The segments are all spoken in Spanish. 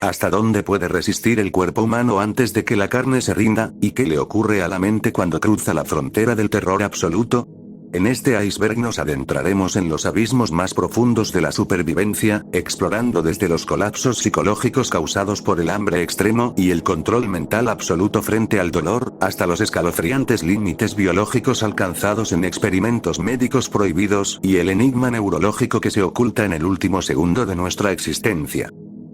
¿Hasta dónde puede resistir el cuerpo humano antes de que la carne se rinda? ¿Y qué le ocurre a la mente cuando cruza la frontera del terror absoluto? En este iceberg nos adentraremos en los abismos más profundos de la supervivencia, explorando desde los colapsos psicológicos causados por el hambre extremo y el control mental absoluto frente al dolor, hasta los escalofriantes límites biológicos alcanzados en experimentos médicos prohibidos y el enigma neurológico que se oculta en el último segundo de nuestra existencia.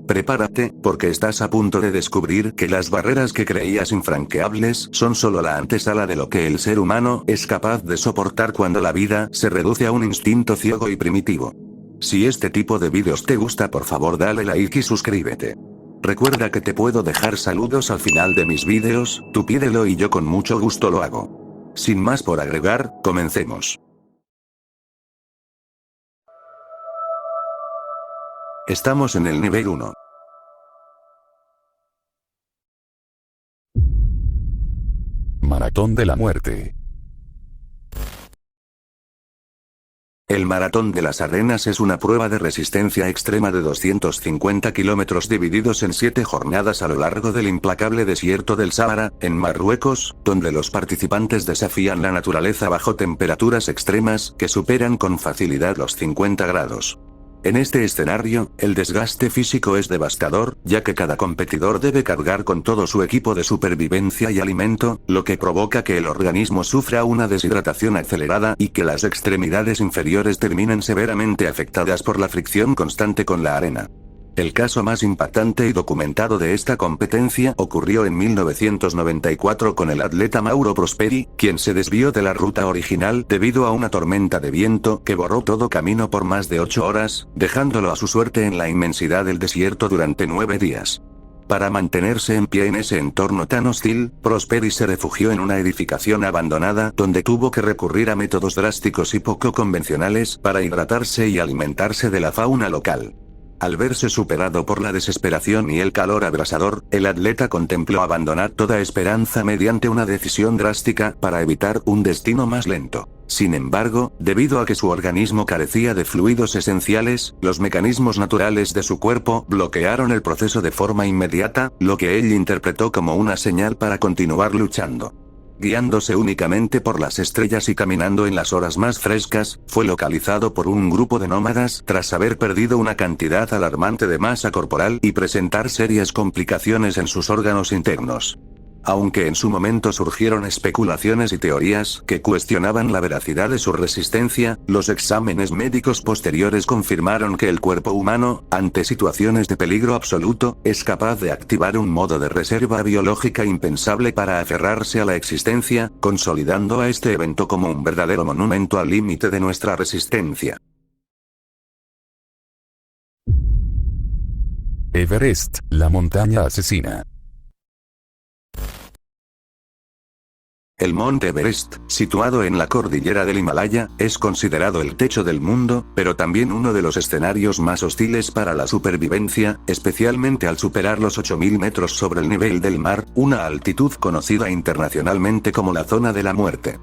Prepárate, porque estás a punto de descubrir que las barreras que creías infranqueables son solo la antesala de lo que el ser humano es capaz de soportar cuando la vida se reduce a un instinto ciego y primitivo. Si este tipo de vídeos te gusta, por favor dale like y suscríbete. Recuerda que te puedo dejar saludos al final de mis vídeos, tú pídelo y yo con mucho gusto lo hago. Sin más por agregar, comencemos. Estamos en el nivel 1. Maratón de la muerte. El Maratón de las Arenas es una prueba de resistencia extrema de 250 kilómetros divididos en 7 jornadas a lo largo del implacable desierto del Sáhara, en Marruecos, donde los participantes desafían la naturaleza bajo temperaturas extremas que superan con facilidad los 50 grados. En este escenario, el desgaste físico es devastador, ya que cada competidor debe cargar con todo su equipo de supervivencia y alimento, lo que provoca que el organismo sufra una deshidratación acelerada y que las extremidades inferiores terminen severamente afectadas por la fricción constante con la arena. El caso más impactante y documentado de esta competencia ocurrió en 1994 con el atleta Mauro Prosperi, quien se desvió de la ruta original debido a una tormenta de viento que borró todo camino por más de 8 horas, dejándolo a su suerte en la inmensidad del desierto durante 9 días. Para mantenerse en pie en ese entorno tan hostil, Prosperi se refugió en una edificación abandonada donde tuvo que recurrir a métodos drásticos y poco convencionales para hidratarse y alimentarse de la fauna local. Al verse superado por la desesperación y el calor abrasador, el atleta contempló abandonar toda esperanza mediante una decisión drástica para evitar un destino más lento. Sin embargo, debido a que su organismo carecía de fluidos esenciales, los mecanismos naturales de su cuerpo bloquearon el proceso de forma inmediata, lo que él interpretó como una señal para continuar luchando. Guiándose únicamente por las estrellas y caminando en las horas más frescas, fue localizado por un grupo de nómadas tras haber perdido una cantidad alarmante de masa corporal y presentar serias complicaciones en sus órganos internos. Aunque en su momento surgieron especulaciones y teorías que cuestionaban la veracidad de su resistencia, los exámenes médicos posteriores confirmaron que el cuerpo humano, ante situaciones de peligro absoluto, es capaz de activar un modo de reserva biológica impensable para aferrarse a la existencia, consolidando a este evento como un verdadero monumento al límite de nuestra resistencia. Everest, la montaña asesina. El monte Everest, situado en la cordillera del Himalaya, es considerado el techo del mundo, pero también uno de los escenarios más hostiles para la supervivencia, especialmente al superar los 8.000 metros sobre el nivel del mar, una altitud conocida internacionalmente como la zona de la muerte.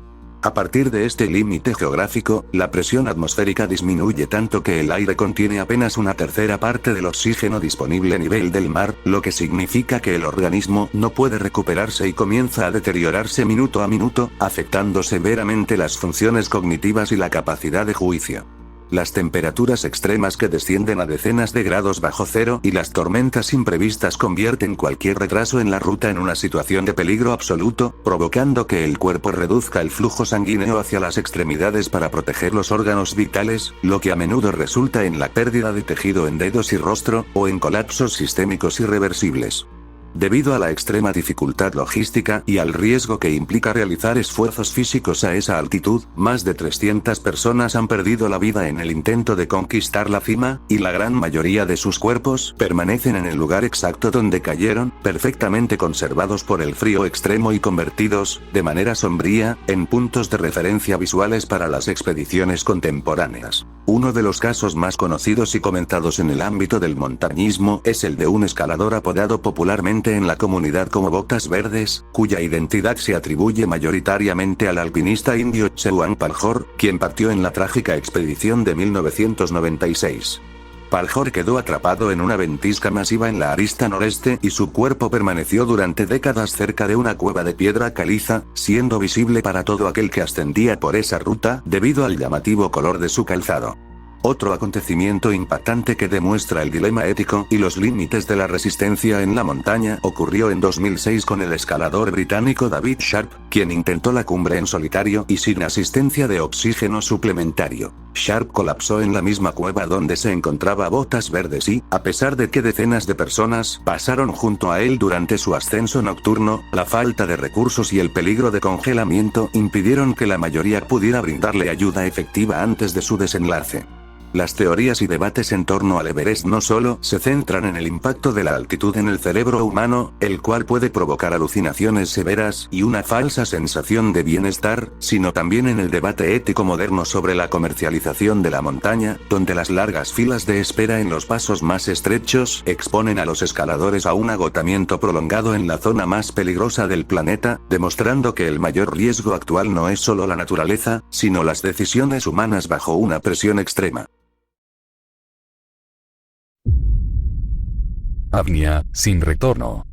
A partir de este límite geográfico, la presión atmosférica disminuye tanto que el aire contiene apenas una tercera parte del oxígeno disponible a nivel del mar, lo que significa que el organismo no puede recuperarse y comienza a deteriorarse minuto a minuto, afectando severamente las funciones cognitivas y la capacidad de juicio. Las temperaturas extremas que descienden a decenas de grados bajo cero y las tormentas imprevistas convierten cualquier retraso en la ruta en una situación de peligro absoluto, provocando que el cuerpo reduzca el flujo sanguíneo hacia las extremidades para proteger los órganos vitales, lo que a menudo resulta en la pérdida de tejido en dedos y rostro, o en colapsos sistémicos irreversibles. Debido a la extrema dificultad logística y al riesgo que implica realizar esfuerzos físicos a esa altitud, más de 300 personas han perdido la vida en el intento de conquistar la cima, y la gran mayoría de sus cuerpos permanecen en el lugar exacto donde cayeron, perfectamente conservados por el frío extremo y convertidos, de manera sombría, en puntos de referencia visuales para las expediciones contemporáneas. Uno de los casos más conocidos y comentados en el ámbito del montañismo es el de un escalador apodado popularmente en la comunidad como Botas Verdes, cuya identidad se atribuye mayoritariamente al alpinista indio Chewang Paljor, quien partió en la trágica expedición de 1996. Paljor quedó atrapado en una ventisca masiva en la arista noreste y su cuerpo permaneció durante décadas cerca de una cueva de piedra caliza, siendo visible para todo aquel que ascendía por esa ruta debido al llamativo color de su calzado. Otro acontecimiento impactante que demuestra el dilema ético y los límites de la resistencia en la montaña ocurrió en 2006 con el escalador británico David Sharp, quien intentó la cumbre en solitario y sin asistencia de oxígeno suplementario. Sharp colapsó en la misma cueva donde se encontraba Botas Verdes y, a pesar de que decenas de personas pasaron junto a él durante su ascenso nocturno, la falta de recursos y el peligro de congelamiento impidieron que la mayoría pudiera brindarle ayuda efectiva antes de su desenlace. Las teorías y debates en torno al Everest no solo se centran en el impacto de la altitud en el cerebro humano, el cual puede provocar alucinaciones severas y una falsa sensación de bienestar, sino también en el debate ético moderno sobre la comercialización de la montaña, donde las largas filas de espera en los pasos más estrechos exponen a los escaladores a un agotamiento prolongado en la zona más peligrosa del planeta, demostrando que el mayor riesgo actual no es solo la naturaleza, sino las decisiones humanas bajo una presión extrema. Apnea, sin retorno.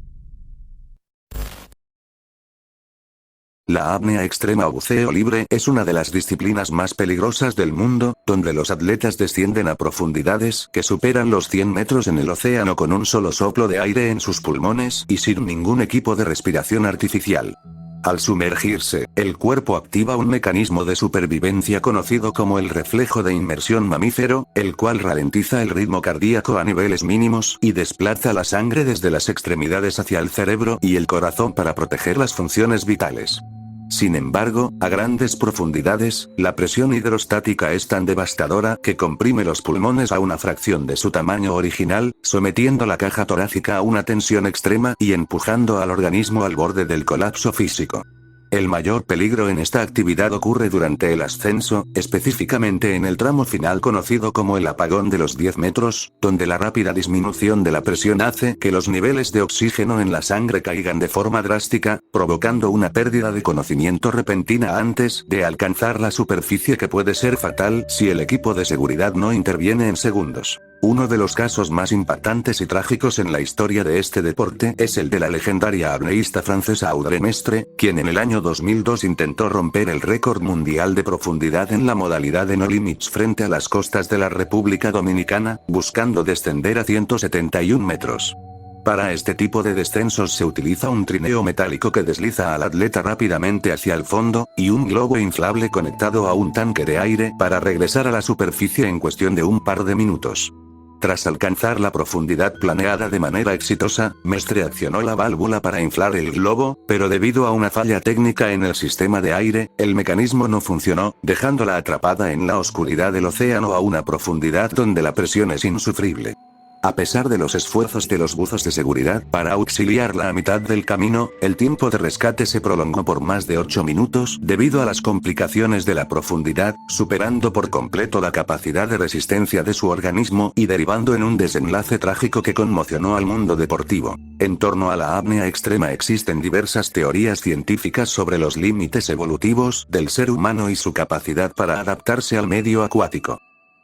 La apnea extrema o buceo libre es una de las disciplinas más peligrosas del mundo, donde los atletas descienden a profundidades que superan los 100 metros en el océano con un solo soplo de aire en sus pulmones y sin ningún equipo de respiración artificial. Al sumergirse, el cuerpo activa un mecanismo de supervivencia conocido como el reflejo de inmersión mamífero, el cual ralentiza el ritmo cardíaco a niveles mínimos y desplaza la sangre desde las extremidades hacia el cerebro y el corazón para proteger las funciones vitales. Sin embargo, a grandes profundidades, la presión hidrostática es tan devastadora que comprime los pulmones a una fracción de su tamaño original, sometiendo la caja torácica a una tensión extrema y empujando al organismo al borde del colapso físico. El mayor peligro en esta actividad ocurre durante el ascenso, específicamente en el tramo final conocido como el apagón de los 10 metros, donde la rápida disminución de la presión hace que los niveles de oxígeno en la sangre caigan de forma drástica, provocando una pérdida de conocimiento repentina antes de alcanzar la superficie que puede ser fatal si el equipo de seguridad no interviene en segundos. Uno de los casos más impactantes y trágicos en la historia de este deporte es el de la legendaria apneísta francesa Audrey Mestre, quien en el año 2002 intentó romper el récord mundial de profundidad en la modalidad de no limits frente a las costas de la República Dominicana, buscando descender a 171 metros. Para este tipo de descensos se utiliza un trineo metálico que desliza al atleta rápidamente hacia el fondo, y un globo inflable conectado a un tanque de aire para regresar a la superficie en cuestión de un par de minutos. Tras alcanzar la profundidad planeada de manera exitosa, Mestre accionó la válvula para inflar el globo, pero debido a una falla técnica en el sistema de aire, el mecanismo no funcionó, dejándola atrapada en la oscuridad del océano a una profundidad donde la presión es insufrible. A pesar de los esfuerzos de los buzos de seguridad para auxiliarla a mitad del camino, el tiempo de rescate se prolongó por más de 8 minutos debido a las complicaciones de la profundidad, superando por completo la capacidad de resistencia de su organismo y derivando en un desenlace trágico que conmocionó al mundo deportivo. En torno a la apnea extrema existen diversas teorías científicas sobre los límites evolutivos del ser humano y su capacidad para adaptarse al medio acuático.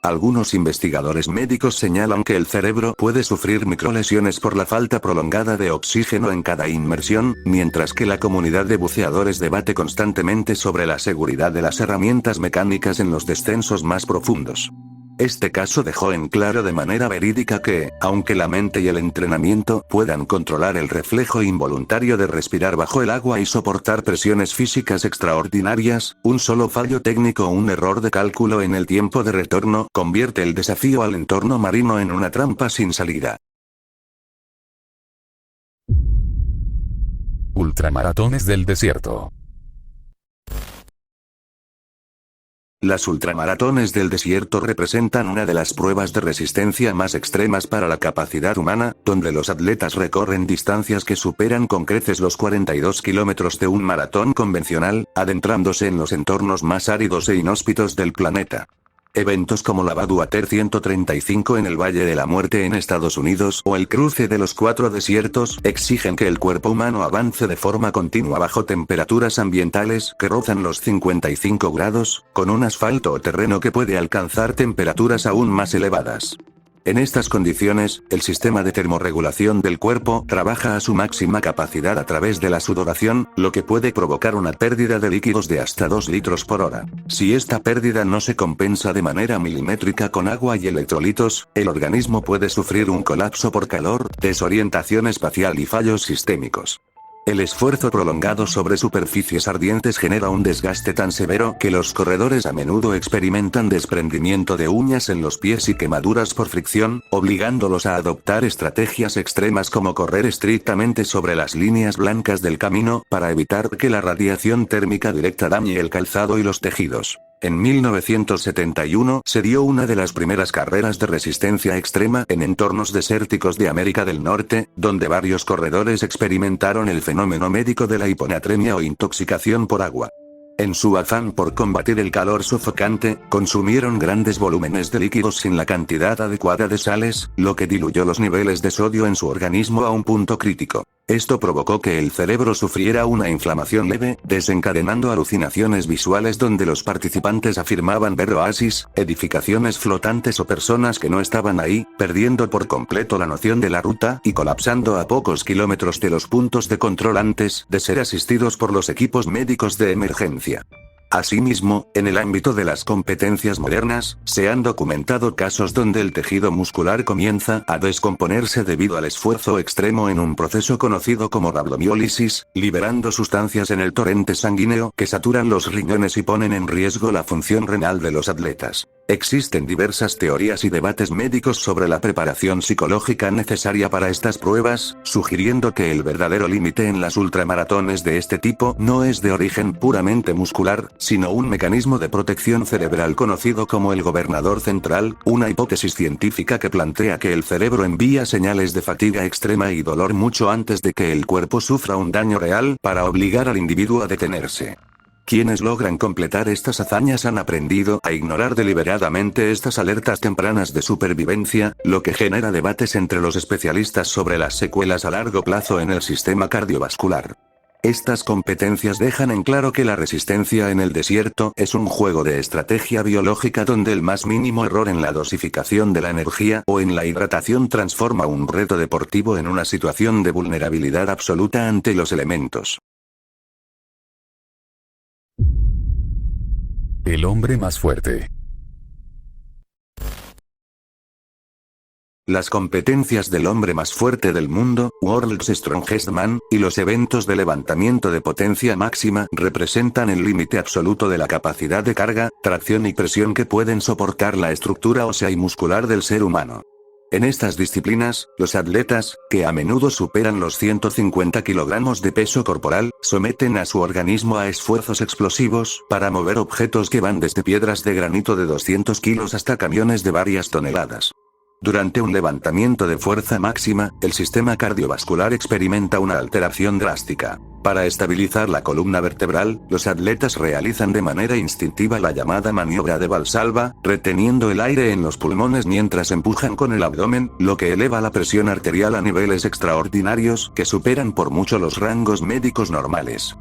Algunos investigadores médicos señalan que el cerebro puede sufrir microlesiones por la falta prolongada de oxígeno en cada inmersión, mientras que la comunidad de buceadores debate constantemente sobre la seguridad de las herramientas mecánicas en los descensos más profundos. Este caso dejó en claro de manera verídica que, aunque la mente y el entrenamiento puedan controlar el reflejo involuntario de respirar bajo el agua y soportar presiones físicas extraordinarias, un solo fallo técnico o un error de cálculo en el tiempo de retorno convierte el desafío al entorno marino en una trampa sin salida. Ultramaratones del desierto. Las ultramaratones del desierto representan una de las pruebas de resistencia más extremas para la capacidad humana, donde los atletas recorren distancias que superan con creces los 42 kilómetros de un maratón convencional, adentrándose en los entornos más áridos e inhóspitos del planeta. Eventos como la Badwater 135 en el Valle de la Muerte en Estados Unidos o el cruce de los 4 desiertos exigen que el cuerpo humano avance de forma continua bajo temperaturas ambientales que rozan los 55 grados, con un asfalto o terreno que puede alcanzar temperaturas aún más elevadas. En estas condiciones, el sistema de termorregulación del cuerpo trabaja a su máxima capacidad a través de la sudoración, lo que puede provocar una pérdida de líquidos de hasta 2 litros por hora. Si esta pérdida no se compensa de manera milimétrica con agua y electrolitos, el organismo puede sufrir un colapso por calor, desorientación espacial y fallos sistémicos. El esfuerzo prolongado sobre superficies ardientes genera un desgaste tan severo que los corredores a menudo experimentan desprendimiento de uñas en los pies y quemaduras por fricción, obligándolos a adoptar estrategias extremas como correr estrictamente sobre las líneas blancas del camino, para evitar que la radiación térmica directa dañe el calzado y los tejidos. En 1971 se dio una de las primeras carreras de resistencia extrema en entornos desérticos de América del Norte, donde varios corredores experimentaron el fenómeno médico de la hiponatremia o intoxicación por agua. En su afán por combatir el calor sofocante, consumieron grandes volúmenes de líquidos sin la cantidad adecuada de sales, lo que diluyó los niveles de sodio en su organismo a un punto crítico. Esto provocó que el cerebro sufriera una inflamación leve, desencadenando alucinaciones visuales donde los participantes afirmaban ver oasis, edificaciones flotantes o personas que no estaban ahí, perdiendo por completo la noción de la ruta y colapsando a pocos kilómetros de los puntos de control antes de ser asistidos por los equipos médicos de emergencia. Asimismo, en el ámbito de las competencias modernas, se han documentado casos donde el tejido muscular comienza a descomponerse debido al esfuerzo extremo en un proceso conocido como rabdomiólisis, liberando sustancias en el torrente sanguíneo que saturan los riñones y ponen en riesgo la función renal de los atletas. Existen diversas teorías y debates médicos sobre la preparación psicológica necesaria para estas pruebas, sugiriendo que el verdadero límite en las ultramaratones de este tipo no es de origen puramente muscular, sino un mecanismo de protección cerebral conocido como el gobernador central, una hipótesis científica que plantea que el cerebro envía señales de fatiga extrema y dolor mucho antes de que el cuerpo sufra un daño real, para obligar al individuo a detenerse. Quienes logran completar estas hazañas han aprendido a ignorar deliberadamente estas alertas tempranas de supervivencia, lo que genera debates entre los especialistas sobre las secuelas a largo plazo en el sistema cardiovascular. Estas competencias dejan en claro que la resistencia en el desierto es un juego de estrategia biológica donde el más mínimo error en la dosificación de la energía o en la hidratación transforma un reto deportivo en una situación de vulnerabilidad absoluta ante los elementos. El hombre más fuerte. Las competencias del hombre más fuerte del mundo, World's Strongest Man, y los eventos de levantamiento de potencia máxima representan el límite absoluto de la capacidad de carga, tracción y presión que pueden soportar la estructura ósea y muscular del ser humano. En estas disciplinas, los atletas, que a menudo superan los 150 kilogramos de peso corporal, someten a su organismo a esfuerzos explosivos para mover objetos que van desde piedras de granito de 200 kilos hasta camiones de varias toneladas. Durante un levantamiento de fuerza máxima, el sistema cardiovascular experimenta una alteración drástica. Para estabilizar la columna vertebral, los atletas realizan de manera instintiva la llamada maniobra de Valsalva, reteniendo el aire en los pulmones mientras empujan con el abdomen, lo que eleva la presión arterial a niveles extraordinarios que superan por mucho los rangos médicos normales.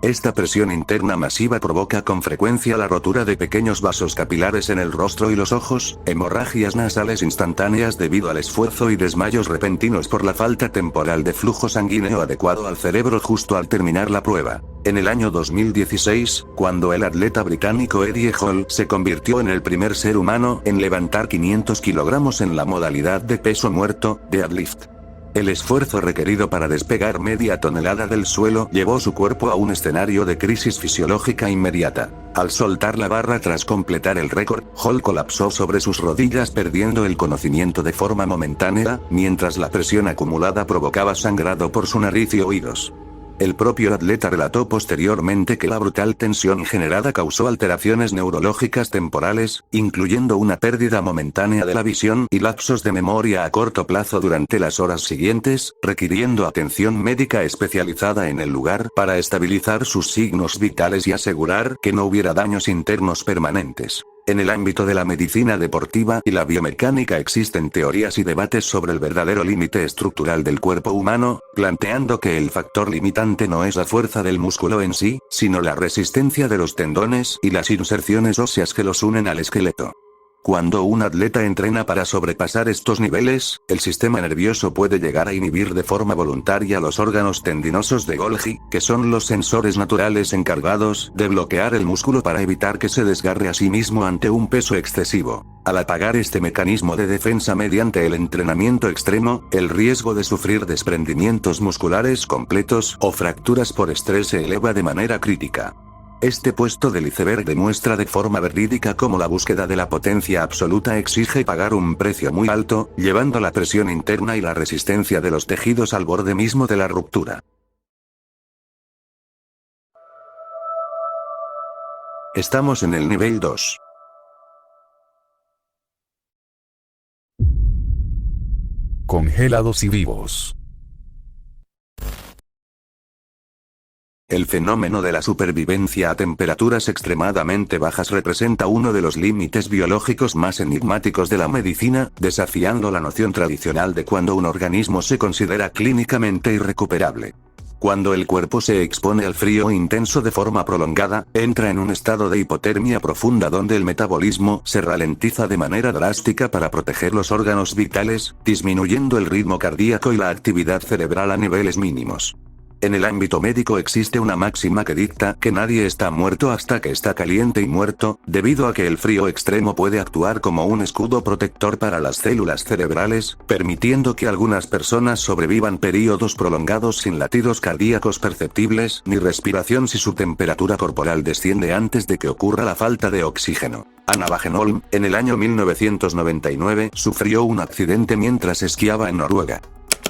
Esta presión interna masiva provoca con frecuencia la rotura de pequeños vasos capilares en el rostro y los ojos, hemorragias nasales instantáneas debido al esfuerzo y desmayos repentinos por la falta temporal de flujo sanguíneo adecuado al cerebro justo al terminar la prueba. En el año 2016, cuando el atleta británico Eddie Hall se convirtió en el primer ser humano en levantar 500 kilogramos en la modalidad de peso muerto, deadlift. El esfuerzo requerido para despegar media tonelada del suelo llevó su cuerpo a un escenario de crisis fisiológica inmediata. Al soltar la barra tras completar el récord, Hall colapsó sobre sus rodillas perdiendo el conocimiento de forma momentánea, mientras la presión acumulada provocaba sangrado por su nariz y oídos. El propio atleta relató posteriormente que la brutal tensión generada causó alteraciones neurológicas temporales, incluyendo una pérdida momentánea de la visión y lapsos de memoria a corto plazo durante las horas siguientes, requiriendo atención médica especializada en el lugar para estabilizar sus signos vitales y asegurar que no hubiera daños internos permanentes. En el ámbito de la medicina deportiva y la biomecánica existen teorías y debates sobre el verdadero límite estructural del cuerpo humano, planteando que el factor limitante no es la fuerza del músculo en sí, sino la resistencia de los tendones y las inserciones óseas que los unen al esqueleto. Cuando un atleta entrena para sobrepasar estos niveles, el sistema nervioso puede llegar a inhibir de forma voluntaria los órganos tendinosos de Golgi, que son los sensores naturales encargados de bloquear el músculo para evitar que se desgarre a sí mismo ante un peso excesivo. Al apagar este mecanismo de defensa mediante el entrenamiento extremo, el riesgo de sufrir desprendimientos musculares completos o fracturas por estrés se eleva de manera crítica. Este puesto del iceberg demuestra de forma verídica cómo la búsqueda de la potencia absoluta exige pagar un precio muy alto, llevando la presión interna y la resistencia de los tejidos al borde mismo de la ruptura. Estamos en el nivel 2. Congelados y vivos. El fenómeno de la supervivencia a temperaturas extremadamente bajas representa uno de los límites biológicos más enigmáticos de la medicina, desafiando la noción tradicional de cuando un organismo se considera clínicamente irrecuperable. Cuando el cuerpo se expone al frío intenso de forma prolongada, entra en un estado de hipotermia profunda donde el metabolismo se ralentiza de manera drástica para proteger los órganos vitales, disminuyendo el ritmo cardíaco y la actividad cerebral a niveles mínimos. En el ámbito médico existe una máxima que dicta que nadie está muerto hasta que está caliente y muerto, debido a que el frío extremo puede actuar como un escudo protector para las células cerebrales, permitiendo que algunas personas sobrevivan periodos prolongados sin latidos cardíacos perceptibles ni respiración si su temperatura corporal desciende antes de que ocurra la falta de oxígeno. Anna Wagenholm, en el año 1999, sufrió un accidente mientras esquiaba en Noruega.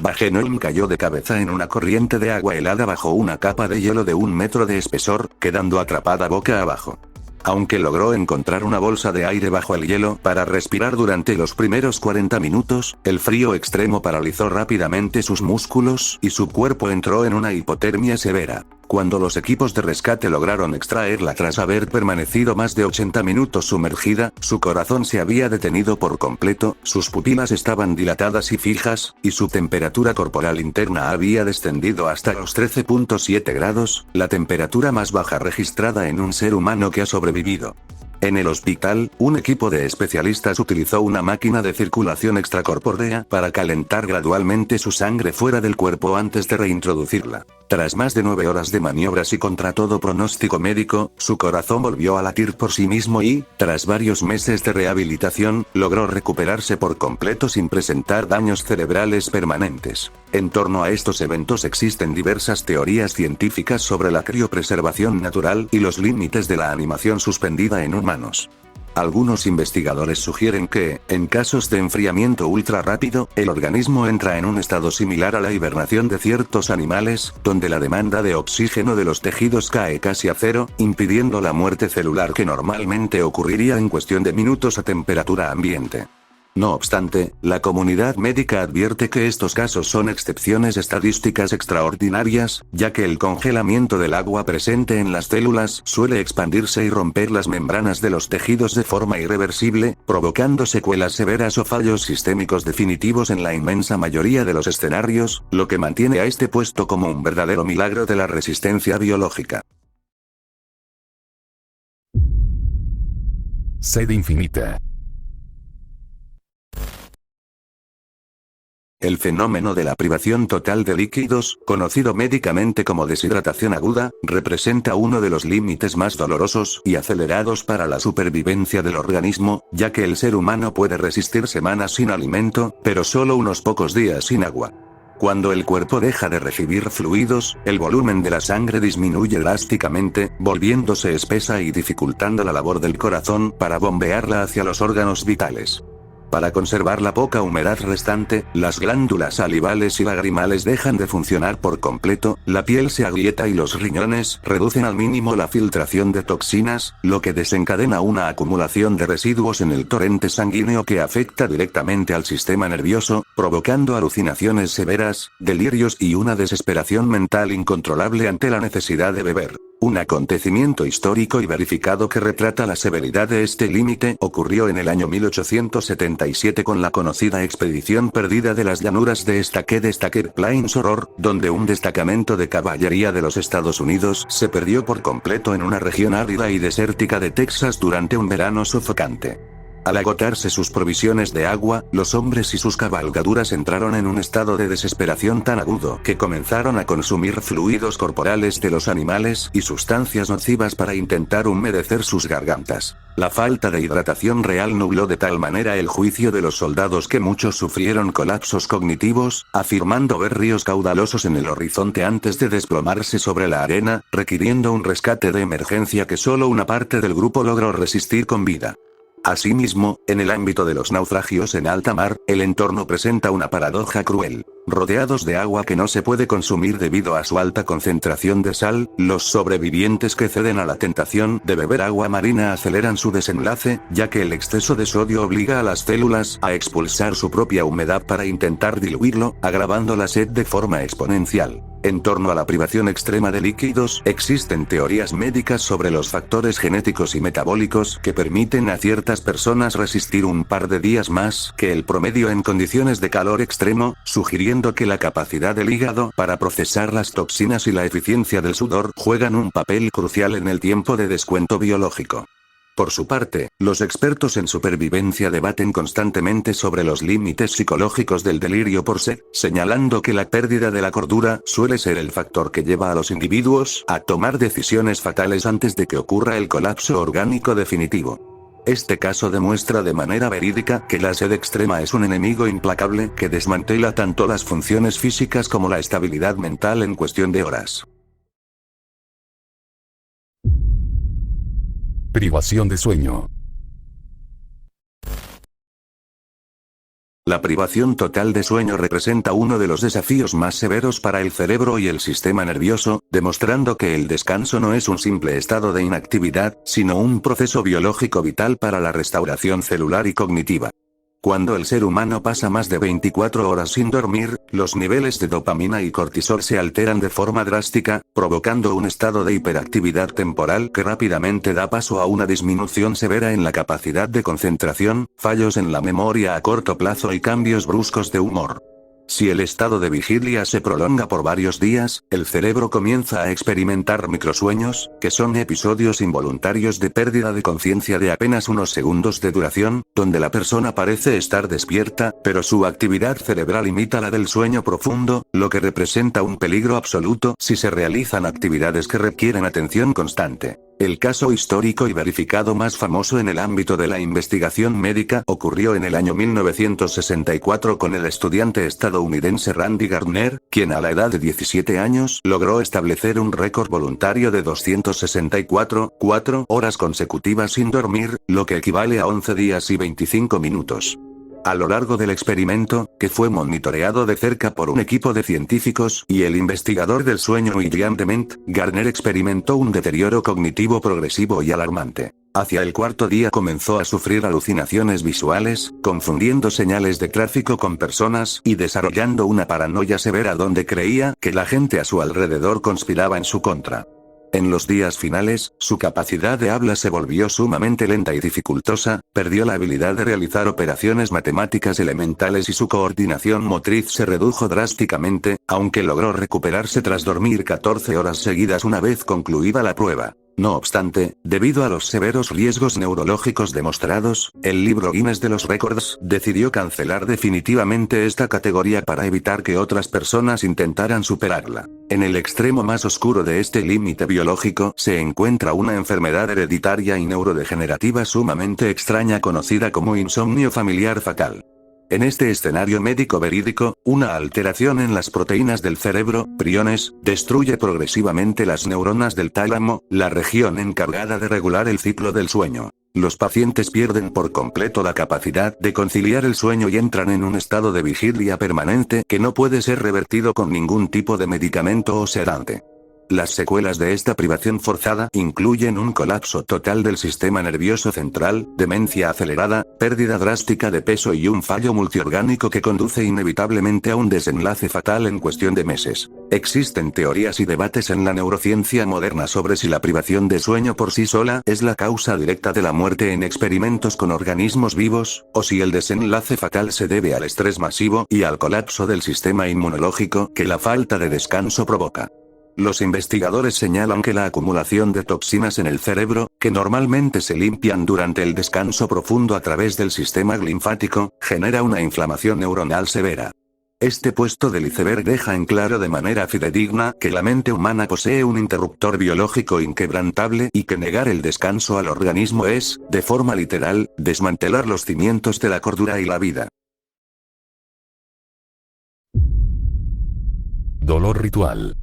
Wagenholm cayó de cabeza en una corriente de agua helada bajo una capa de hielo de 1 metro de espesor, quedando atrapada boca abajo. Aunque logró encontrar una bolsa de aire bajo el hielo para respirar durante los primeros 40 minutos, el frío extremo paralizó rápidamente sus músculos y su cuerpo entró en una hipotermia severa. Cuando los equipos de rescate lograron extraerla tras haber permanecido más de 80 minutos sumergida, su corazón se había detenido por completo, sus pupilas estaban dilatadas y fijas, y su temperatura corporal interna había descendido hasta los 13.7 grados, la temperatura más baja registrada en un ser humano que ha sobrevivido. En el hospital, un equipo de especialistas utilizó una máquina de circulación extracorpórea para calentar gradualmente su sangre fuera del cuerpo antes de reintroducirla. Tras más de 9 horas de maniobras y contra todo pronóstico médico, su corazón volvió a latir por sí mismo y, tras varios meses de rehabilitación, logró recuperarse por completo sin presentar daños cerebrales permanentes. En torno a estos eventos existen diversas teorías científicas sobre la criopreservación natural y los límites de la animación suspendida en humanos. Algunos investigadores sugieren que, en casos de enfriamiento ultra rápido, el organismo entra en un estado similar a la hibernación de ciertos animales, donde la demanda de oxígeno de los tejidos cae casi a cero, impidiendo la muerte celular que normalmente ocurriría en cuestión de minutos a temperatura ambiente. No obstante, la comunidad médica advierte que estos casos son excepciones estadísticas extraordinarias, ya que el congelamiento del agua presente en las células suele expandirse y romper las membranas de los tejidos de forma irreversible, provocando secuelas severas o fallos sistémicos definitivos en la inmensa mayoría de los escenarios, lo que mantiene a este puesto como un verdadero milagro de la resistencia biológica. Sed infinita. El fenómeno de la privación total de líquidos, conocido médicamente como deshidratación aguda, representa uno de los límites más dolorosos y acelerados para la supervivencia del organismo, ya que el ser humano puede resistir semanas sin alimento, pero solo unos pocos días sin agua. Cuando el cuerpo deja de recibir fluidos, el volumen de la sangre disminuye drásticamente, volviéndose espesa y dificultando la labor del corazón para bombearla hacia los órganos vitales. Para conservar la poca humedad restante, las glándulas salivales y lagrimales dejan de funcionar por completo, la piel se agrieta y los riñones reducen al mínimo la filtración de toxinas, lo que desencadena una acumulación de residuos en el torrente sanguíneo que afecta directamente al sistema nervioso, provocando alucinaciones severas, delirios y una desesperación mental incontrolable ante la necesidad de beber. Un acontecimiento histórico y verificado que retrata la severidad de este límite ocurrió en el año 1877 con la conocida expedición perdida de las llanuras de Staker Plains Horror, donde un destacamento de caballería de los Estados Unidos se perdió por completo en una región árida y desértica de Texas durante un verano sofocante. Al agotarse sus provisiones de agua, los hombres y sus cabalgaduras entraron en un estado de desesperación tan agudo que comenzaron a consumir fluidos corporales de los animales y sustancias nocivas para intentar humedecer sus gargantas. La falta de hidratación real nubló de tal manera el juicio de los soldados que muchos sufrieron colapsos cognitivos, afirmando ver ríos caudalosos en el horizonte antes de desplomarse sobre la arena, requiriendo un rescate de emergencia que solo una parte del grupo logró resistir con vida. Asimismo, en el ámbito de los naufragios en alta mar, el entorno presenta una paradoja cruel. Rodeados de agua que no se puede consumir debido a su alta concentración de sal, los sobrevivientes que ceden a la tentación de beber agua marina aceleran su desenlace, ya que el exceso de sodio obliga a las células a expulsar su propia humedad para intentar diluirlo, agravando la sed de forma exponencial. En torno a la privación extrema de líquidos, existen teorías médicas sobre los factores genéticos y metabólicos que permiten a ciertas personas resistir un par de días más que el promedio en condiciones de calor extremo, sugiriendo que la capacidad del hígado para procesar las toxinas y la eficiencia del sudor juegan un papel crucial en el tiempo de descuento biológico. Por su parte, los expertos en supervivencia debaten constantemente sobre los límites psicológicos del delirio por sed, señalando que la pérdida de la cordura suele ser el factor que lleva a los individuos a tomar decisiones fatales antes de que ocurra el colapso orgánico definitivo. Este caso demuestra de manera verídica que la sed extrema es un enemigo implacable que desmantela tanto las funciones físicas como la estabilidad mental en cuestión de horas. Privación de sueño. La privación total de sueño representa uno de los desafíos más severos para el cerebro y el sistema nervioso, demostrando que el descanso no es un simple estado de inactividad, sino un proceso biológico vital para la restauración celular y cognitiva. Cuando el ser humano pasa más de 24 horas sin dormir, los niveles de dopamina y cortisol se alteran de forma drástica, provocando un estado de hiperactividad temporal que rápidamente da paso a una disminución severa en la capacidad de concentración, fallos en la memoria a corto plazo y cambios bruscos de humor. Si el estado de vigilia se prolonga por varios días, el cerebro comienza a experimentar microsueños, que son episodios involuntarios de pérdida de conciencia de apenas unos segundos de duración, donde la persona parece estar despierta, pero su actividad cerebral imita la del sueño profundo, lo que representa un peligro absoluto si se realizan actividades que requieren atención constante. El caso histórico y verificado más famoso en el ámbito de la investigación médica ocurrió en el año 1964 con el estudiante estadounidense Randy Gardner, quien a la edad de 17 años logró establecer un récord voluntario de 264,4 horas consecutivas sin dormir, lo que equivale a 11 días y 25 minutos. A lo largo del experimento, que fue monitoreado de cerca por un equipo de científicos y el investigador del sueño William Dement, Gardner experimentó un deterioro cognitivo progresivo y alarmante. Hacia el cuarto día comenzó a sufrir alucinaciones visuales, confundiendo señales de tráfico con personas y desarrollando una paranoia severa donde creía que la gente a su alrededor conspiraba en su contra. En los días finales, su capacidad de habla se volvió sumamente lenta y dificultosa, perdió la habilidad de realizar operaciones matemáticas elementales y su coordinación motriz se redujo drásticamente, aunque logró recuperarse tras dormir 14 horas seguidas una vez concluida la prueba. No obstante, debido a los severos riesgos neurológicos demostrados, el libro Guinness de los Récords decidió cancelar definitivamente esta categoría para evitar que otras personas intentaran superarla. En el extremo más oscuro de este límite biológico se encuentra una enfermedad hereditaria y neurodegenerativa sumamente extraña conocida como insomnio familiar fatal. En este escenario médico verídico, una alteración en las proteínas del cerebro, priones, destruye progresivamente las neuronas del tálamo, la región encargada de regular el ciclo del sueño. Los pacientes pierden por completo la capacidad de conciliar el sueño y entran en un estado de vigilia permanente que no puede ser revertido con ningún tipo de medicamento o sedante. Las secuelas de esta privación forzada incluyen un colapso total del sistema nervioso central, demencia acelerada, pérdida drástica de peso y un fallo multiorgánico que conduce inevitablemente a un desenlace fatal en cuestión de meses. Existen teorías y debates en la neurociencia moderna sobre si la privación de sueño por sí sola es la causa directa de la muerte en experimentos con organismos vivos, o si el desenlace fatal se debe al estrés masivo y al colapso del sistema inmunológico que la falta de descanso provoca. Los investigadores señalan que la acumulación de toxinas en el cerebro, que normalmente se limpian durante el descanso profundo a través del sistema linfático, genera una inflamación neuronal severa. Este puesto del iceberg deja en claro de manera fidedigna que la mente humana posee un interruptor biológico inquebrantable y que negar el descanso al organismo es, de forma literal, desmantelar los cimientos de la cordura y la vida. Dolor ritual.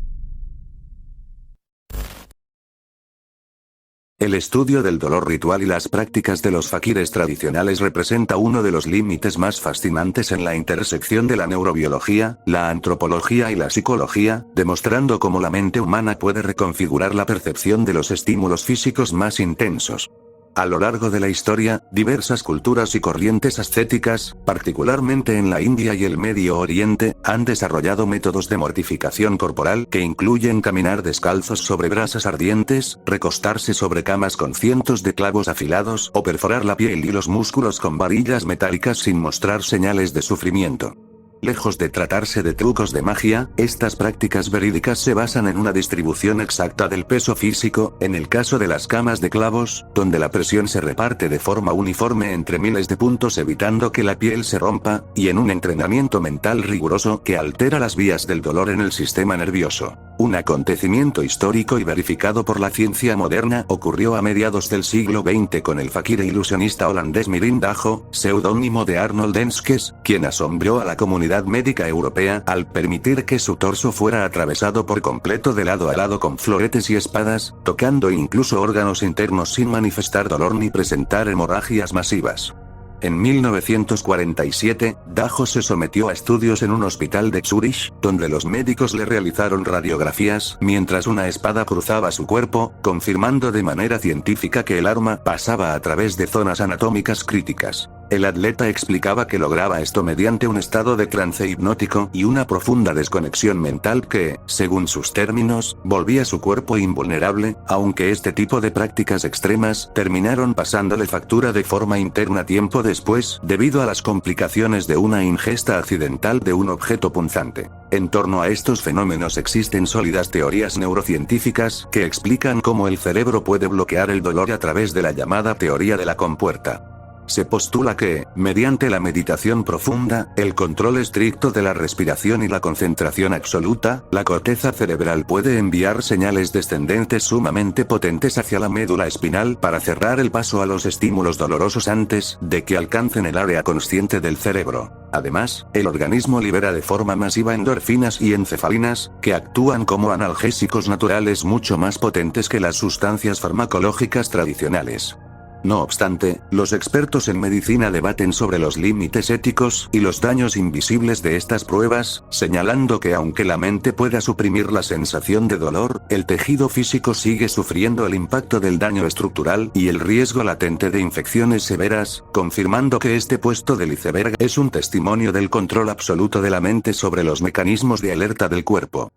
El estudio del dolor ritual y las prácticas de los fakires tradicionales representa uno de los límites más fascinantes en la intersección de la neurobiología, la antropología y la psicología, demostrando cómo la mente humana puede reconfigurar la percepción de los estímulos físicos más intensos. A lo largo de la historia, diversas culturas y corrientes ascéticas, particularmente en la India y el Medio Oriente, han desarrollado métodos de mortificación corporal que incluyen caminar descalzos sobre brasas ardientes, recostarse sobre camas con cientos de clavos afilados o perforar la piel y los músculos con varillas metálicas sin mostrar señales de sufrimiento. Lejos de tratarse de trucos de magia, estas prácticas verídicas se basan en una distribución exacta del peso físico, en el caso de las camas de clavos, donde la presión se reparte de forma uniforme entre miles de puntos evitando que la piel se rompa, y en un entrenamiento mental riguroso que altera las vías del dolor en el sistema nervioso. Un acontecimiento histórico y verificado por la ciencia moderna ocurrió a mediados del siglo XX con el fakir e ilusionista holandés Mirin Dajo, seudónimo de Arnold Enskes, quien asombró a la comunidad médica europea al permitir que su torso fuera atravesado por completo de lado a lado con floretes y espadas, tocando incluso órganos internos sin manifestar dolor ni presentar hemorragias masivas. En 1947, Dajo se sometió a estudios en un hospital de Zúrich, donde los médicos le realizaron radiografías mientras una espada cruzaba su cuerpo, confirmando de manera científica que el arma pasaba a través de zonas anatómicas críticas. El atleta explicaba que lograba esto mediante un estado de trance hipnótico y una profunda desconexión mental que, según sus términos, volvía su cuerpo invulnerable, aunque este tipo de prácticas extremas terminaron pasándole factura de forma interna tiempo después, debido a las complicaciones de una ingesta accidental de un objeto punzante. En torno a estos fenómenos existen sólidas teorías neurocientíficas que explican cómo el cerebro puede bloquear el dolor a través de la llamada teoría de la compuerta. Se postula que, mediante la meditación profunda, el control estricto de la respiración y la concentración absoluta, la corteza cerebral puede enviar señales descendentes sumamente potentes hacia la médula espinal para cerrar el paso a los estímulos dolorosos antes de que alcancen el área consciente del cerebro. Además, el organismo libera de forma masiva endorfinas y encefalinas, que actúan como analgésicos naturales mucho más potentes que las sustancias farmacológicas tradicionales. No obstante, los expertos en medicina debaten sobre los límites éticos y los daños invisibles de estas pruebas, señalando que aunque la mente pueda suprimir la sensación de dolor, el tejido físico sigue sufriendo el impacto del daño estructural y el riesgo latente de infecciones severas, confirmando que este puesto del iceberg es un testimonio del control absoluto de la mente sobre los mecanismos de alerta del cuerpo.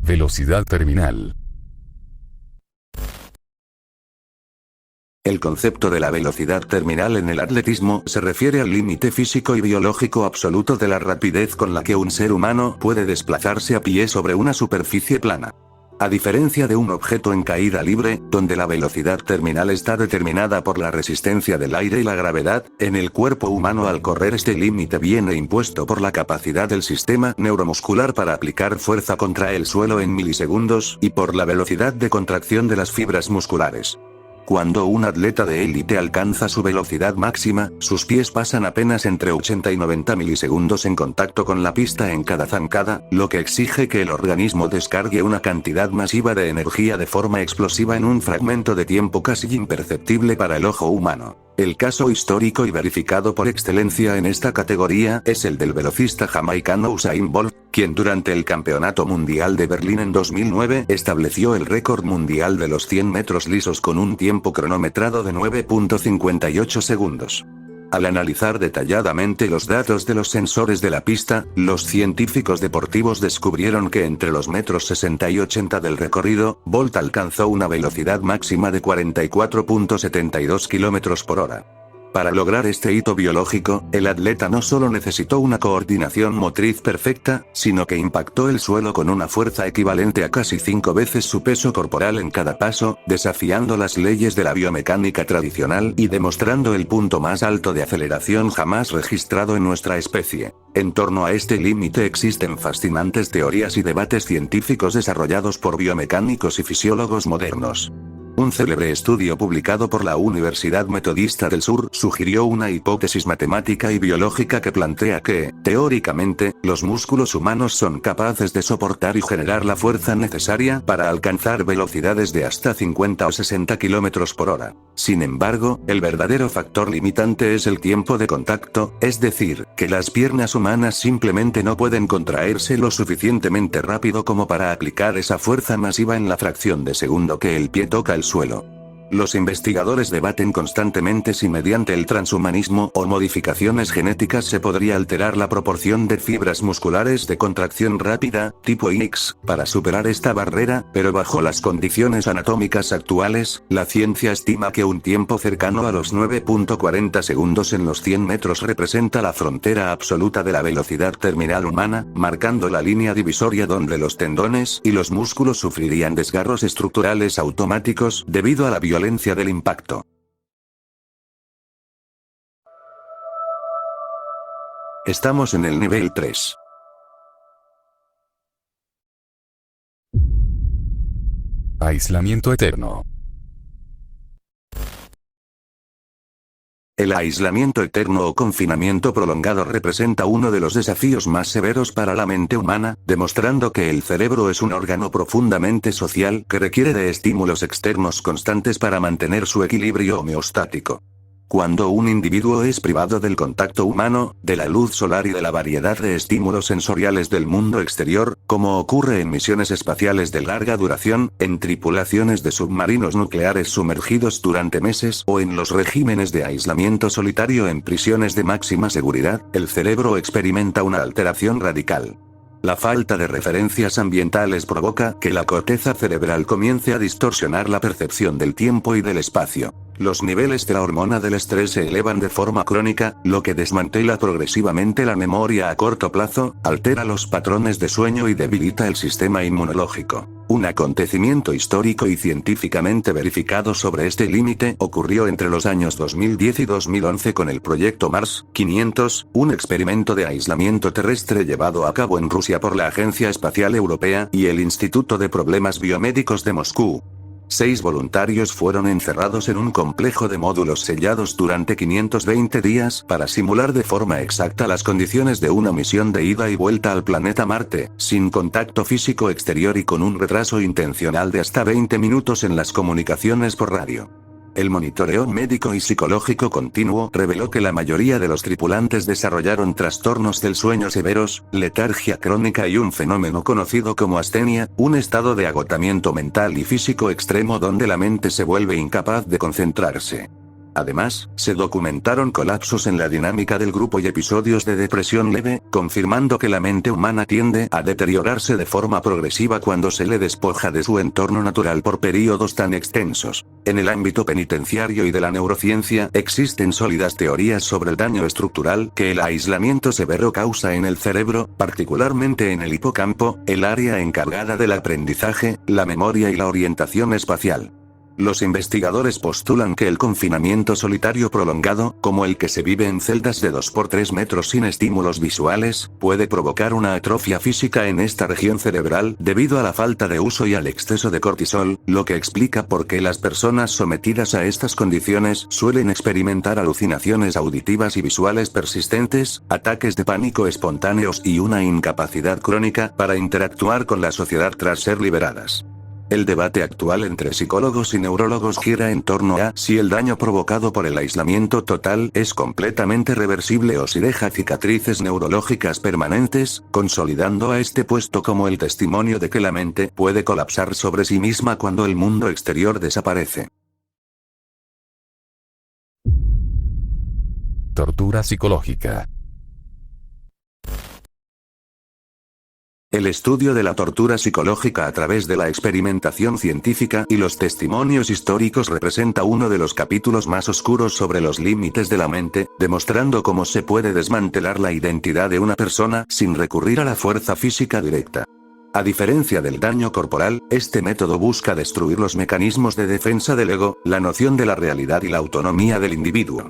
Velocidad terminal. El concepto de la velocidad terminal en el atletismo se refiere al límite físico y biológico absoluto de la rapidez con la que un ser humano puede desplazarse a pie sobre una superficie plana. A diferencia de un objeto en caída libre, donde la velocidad terminal está determinada por la resistencia del aire y la gravedad, en el cuerpo humano al correr este límite viene impuesto por la capacidad del sistema neuromuscular para aplicar fuerza contra el suelo en milisegundos y por la velocidad de contracción de las fibras musculares. Cuando un atleta de élite alcanza su velocidad máxima, sus pies pasan apenas entre 80 y 90 milisegundos en contacto con la pista en cada zancada, lo que exige que el organismo descargue una cantidad masiva de energía de forma explosiva en un fragmento de tiempo casi imperceptible para el ojo humano. El caso histórico y verificado por excelencia en esta categoría es el del velocista jamaicano Usain Bolt, quien durante el Campeonato Mundial de Berlín en 2009 estableció el récord mundial de los 100 metros lisos con un tiempo cronometrado de 9.58 segundos. Al analizar detalladamente los datos de los sensores de la pista, los científicos deportivos descubrieron que entre los metros 60 y 80 del recorrido, Bolt alcanzó una velocidad máxima de 44.72 km por hora. Para lograr este hito biológico, el atleta no solo necesitó una coordinación motriz perfecta, sino que impactó el suelo con una fuerza equivalente a casi 5 veces su peso corporal en cada paso, desafiando las leyes de la biomecánica tradicional y demostrando el punto más alto de aceleración jamás registrado en nuestra especie. En torno a este límite existen fascinantes teorías y debates científicos desarrollados por biomecánicos y fisiólogos modernos. Un célebre estudio publicado por la Universidad Metodista del Sur sugirió una hipótesis matemática y biológica que plantea que, teóricamente, los músculos humanos son capaces de soportar y generar la fuerza necesaria para alcanzar velocidades de hasta 50 o 60 km por hora. Sin embargo, el verdadero factor limitante es el tiempo de contacto, es decir, que las piernas humanas simplemente no pueden contraerse lo suficientemente rápido como para aplicar esa fuerza masiva en la fracción de segundo que el pie toca el suelo. Los investigadores debaten constantemente si mediante el transhumanismo o modificaciones genéticas se podría alterar la proporción de fibras musculares de contracción rápida, tipo X, para superar esta barrera, pero bajo las condiciones anatómicas actuales, la ciencia estima que un tiempo cercano a los 9.40 segundos en los 100 metros representa la frontera absoluta de la velocidad terminal humana, marcando la línea divisoria donde los tendones y los músculos sufrirían desgarros estructurales automáticos debido a la violencia del impacto. Estamos en el nivel 3. Aislamiento eterno. El aislamiento eterno o confinamiento prolongado representa uno de los desafíos más severos para la mente humana, demostrando que el cerebro es un órgano profundamente social que requiere de estímulos externos constantes para mantener su equilibrio homeostático. Cuando un individuo es privado del contacto humano, de la luz solar y de la variedad de estímulos sensoriales del mundo exterior, como ocurre en misiones espaciales de larga duración, en tripulaciones de submarinos nucleares sumergidos durante meses o en los regímenes de aislamiento solitario en prisiones de máxima seguridad, el cerebro experimenta una alteración radical. La falta de referencias ambientales provoca que la corteza cerebral comience a distorsionar la percepción del tiempo y del espacio. Los niveles de la hormona del estrés se elevan de forma crónica, lo que desmantela progresivamente la memoria a corto plazo, altera los patrones de sueño y debilita el sistema inmunológico. Un acontecimiento histórico y científicamente verificado sobre este límite ocurrió entre los años 2010 y 2011 con el proyecto Mars 500, un experimento de aislamiento terrestre llevado a cabo en Rusia por la Agencia Espacial Europea y el Instituto de Problemas Biomédicos de Moscú. 6 voluntarios fueron encerrados en un complejo de módulos sellados durante 520 días para simular de forma exacta las condiciones de una misión de ida y vuelta al planeta Marte, sin contacto físico exterior y con un retraso intencional de hasta 20 minutos en las comunicaciones por radio. El monitoreo médico y psicológico continuo reveló que la mayoría de los tripulantes desarrollaron trastornos del sueño severos, letargia crónica y un fenómeno conocido como astenia, un estado de agotamiento mental y físico extremo donde la mente se vuelve incapaz de concentrarse. Además, se documentaron colapsos en la dinámica del grupo y episodios de depresión leve, confirmando que la mente humana tiende a deteriorarse de forma progresiva cuando se le despoja de su entorno natural por períodos tan extensos. En el ámbito penitenciario y de la neurociencia, existen sólidas teorías sobre el daño estructural que el aislamiento severo causa en el cerebro, particularmente en el hipocampo, el área encargada del aprendizaje, la memoria y la orientación espacial. Los investigadores postulan que el confinamiento solitario prolongado, como el que se vive en celdas de 2 por 3 metros sin estímulos visuales, puede provocar una atrofia física en esta región cerebral debido a la falta de uso y al exceso de cortisol, lo que explica por qué las personas sometidas a estas condiciones suelen experimentar alucinaciones auditivas y visuales persistentes, ataques de pánico espontáneos y una incapacidad crónica para interactuar con la sociedad tras ser liberadas. El debate actual entre psicólogos y neurólogos gira en torno a si el daño provocado por el aislamiento total es completamente reversible o si deja cicatrices neurológicas permanentes, consolidando a este puesto como el testimonio de que la mente puede colapsar sobre sí misma cuando el mundo exterior desaparece. Tortura psicológica. El estudio de la tortura psicológica a través de la experimentación científica y los testimonios históricos representa uno de los capítulos más oscuros sobre los límites de la mente, demostrando cómo se puede desmantelar la identidad de una persona sin recurrir a la fuerza física directa. A diferencia del daño corporal, este método busca destruir los mecanismos de defensa del ego, la noción de la realidad y la autonomía del individuo.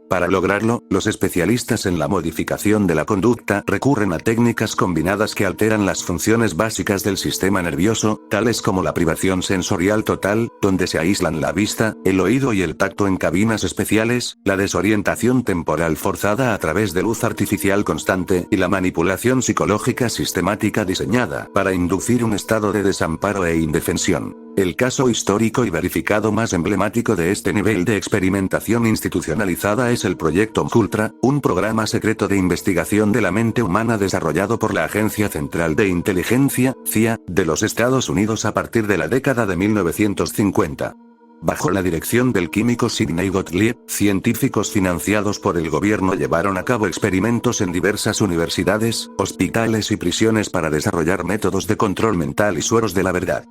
Para lograrlo, los especialistas en la modificación de la conducta recurren a técnicas combinadas que alteran las funciones básicas del sistema nervioso, tales como la privación sensorial total, donde se aíslan la vista, el oído y el tacto en cabinas especiales, la desorientación temporal forzada a través de luz artificial constante y la manipulación psicológica sistemática diseñada para inducir un estado de desamparo e indefensión. El caso histórico y verificado más emblemático de este nivel de experimentación institucionalizada es el Proyecto MKUltra, un programa secreto de investigación de la mente humana desarrollado por la Agencia Central de Inteligencia, CIA, de los Estados Unidos a partir de la década de 1950. Bajo la dirección del químico Sidney Gottlieb, científicos financiados por el gobierno llevaron a cabo experimentos en diversas universidades, hospitales y prisiones para desarrollar métodos de control mental y sueros de la verdad.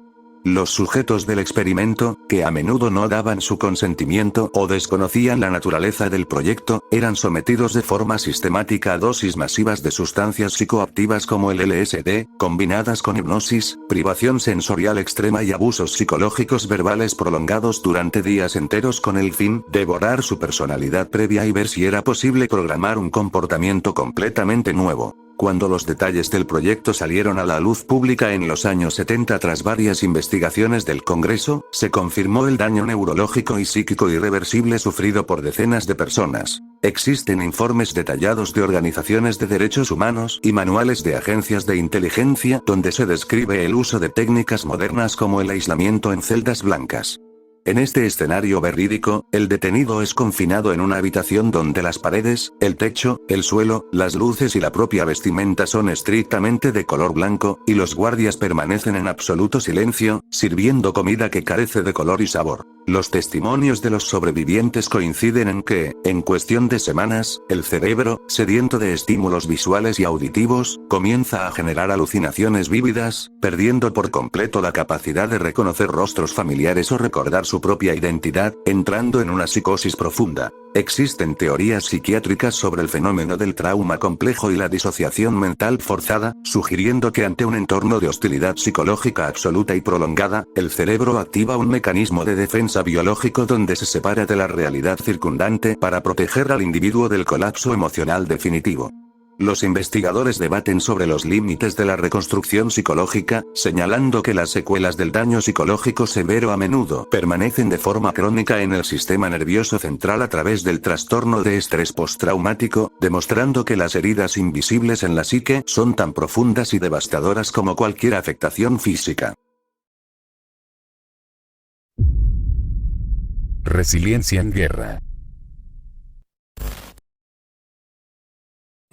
Los sujetos del experimento, que a menudo no daban su consentimiento o desconocían la naturaleza del proyecto, eran sometidos de forma sistemática a dosis masivas de sustancias psicoactivas como el LSD, combinadas con hipnosis, privación sensorial extrema y abusos psicológicos verbales prolongados durante días enteros con el fin de borrar su personalidad previa y ver si era posible programar un comportamiento completamente nuevo. Cuando los detalles del proyecto salieron a la luz pública en los años 70 tras varias investigaciones del Congreso, se confirmó el daño neurológico y psíquico irreversible sufrido por decenas de personas. Existen informes detallados de organizaciones de derechos humanos y manuales de agencias de inteligencia donde se describe el uso de técnicas modernas como el aislamiento en celdas blancas. En este escenario verídico, el detenido es confinado en una habitación donde las paredes, el techo, el suelo, las luces y la propia vestimenta son estrictamente de color blanco, y los guardias permanecen en absoluto silencio, sirviendo comida que carece de color y sabor. Los testimonios de los sobrevivientes coinciden en que, en cuestión de semanas, el cerebro, sediento de estímulos visuales y auditivos, comienza a generar alucinaciones vívidas, perdiendo por completo la capacidad de reconocer rostros familiares o recordar su propia identidad, entrando en una psicosis profunda. Existen teorías psiquiátricas sobre el fenómeno del trauma complejo y la disociación mental forzada, sugiriendo que ante un entorno de hostilidad psicológica absoluta y prolongada, el cerebro activa un mecanismo de defensa biológico donde se separa de la realidad circundante para proteger al individuo del colapso emocional definitivo. Los investigadores debaten sobre los límites de la reconstrucción psicológica, señalando que las secuelas del daño psicológico severo a menudo permanecen de forma crónica en el sistema nervioso central a través del trastorno de estrés postraumático, demostrando que las heridas invisibles en la psique son tan profundas y devastadoras como cualquier afectación física. Resiliencia en guerra.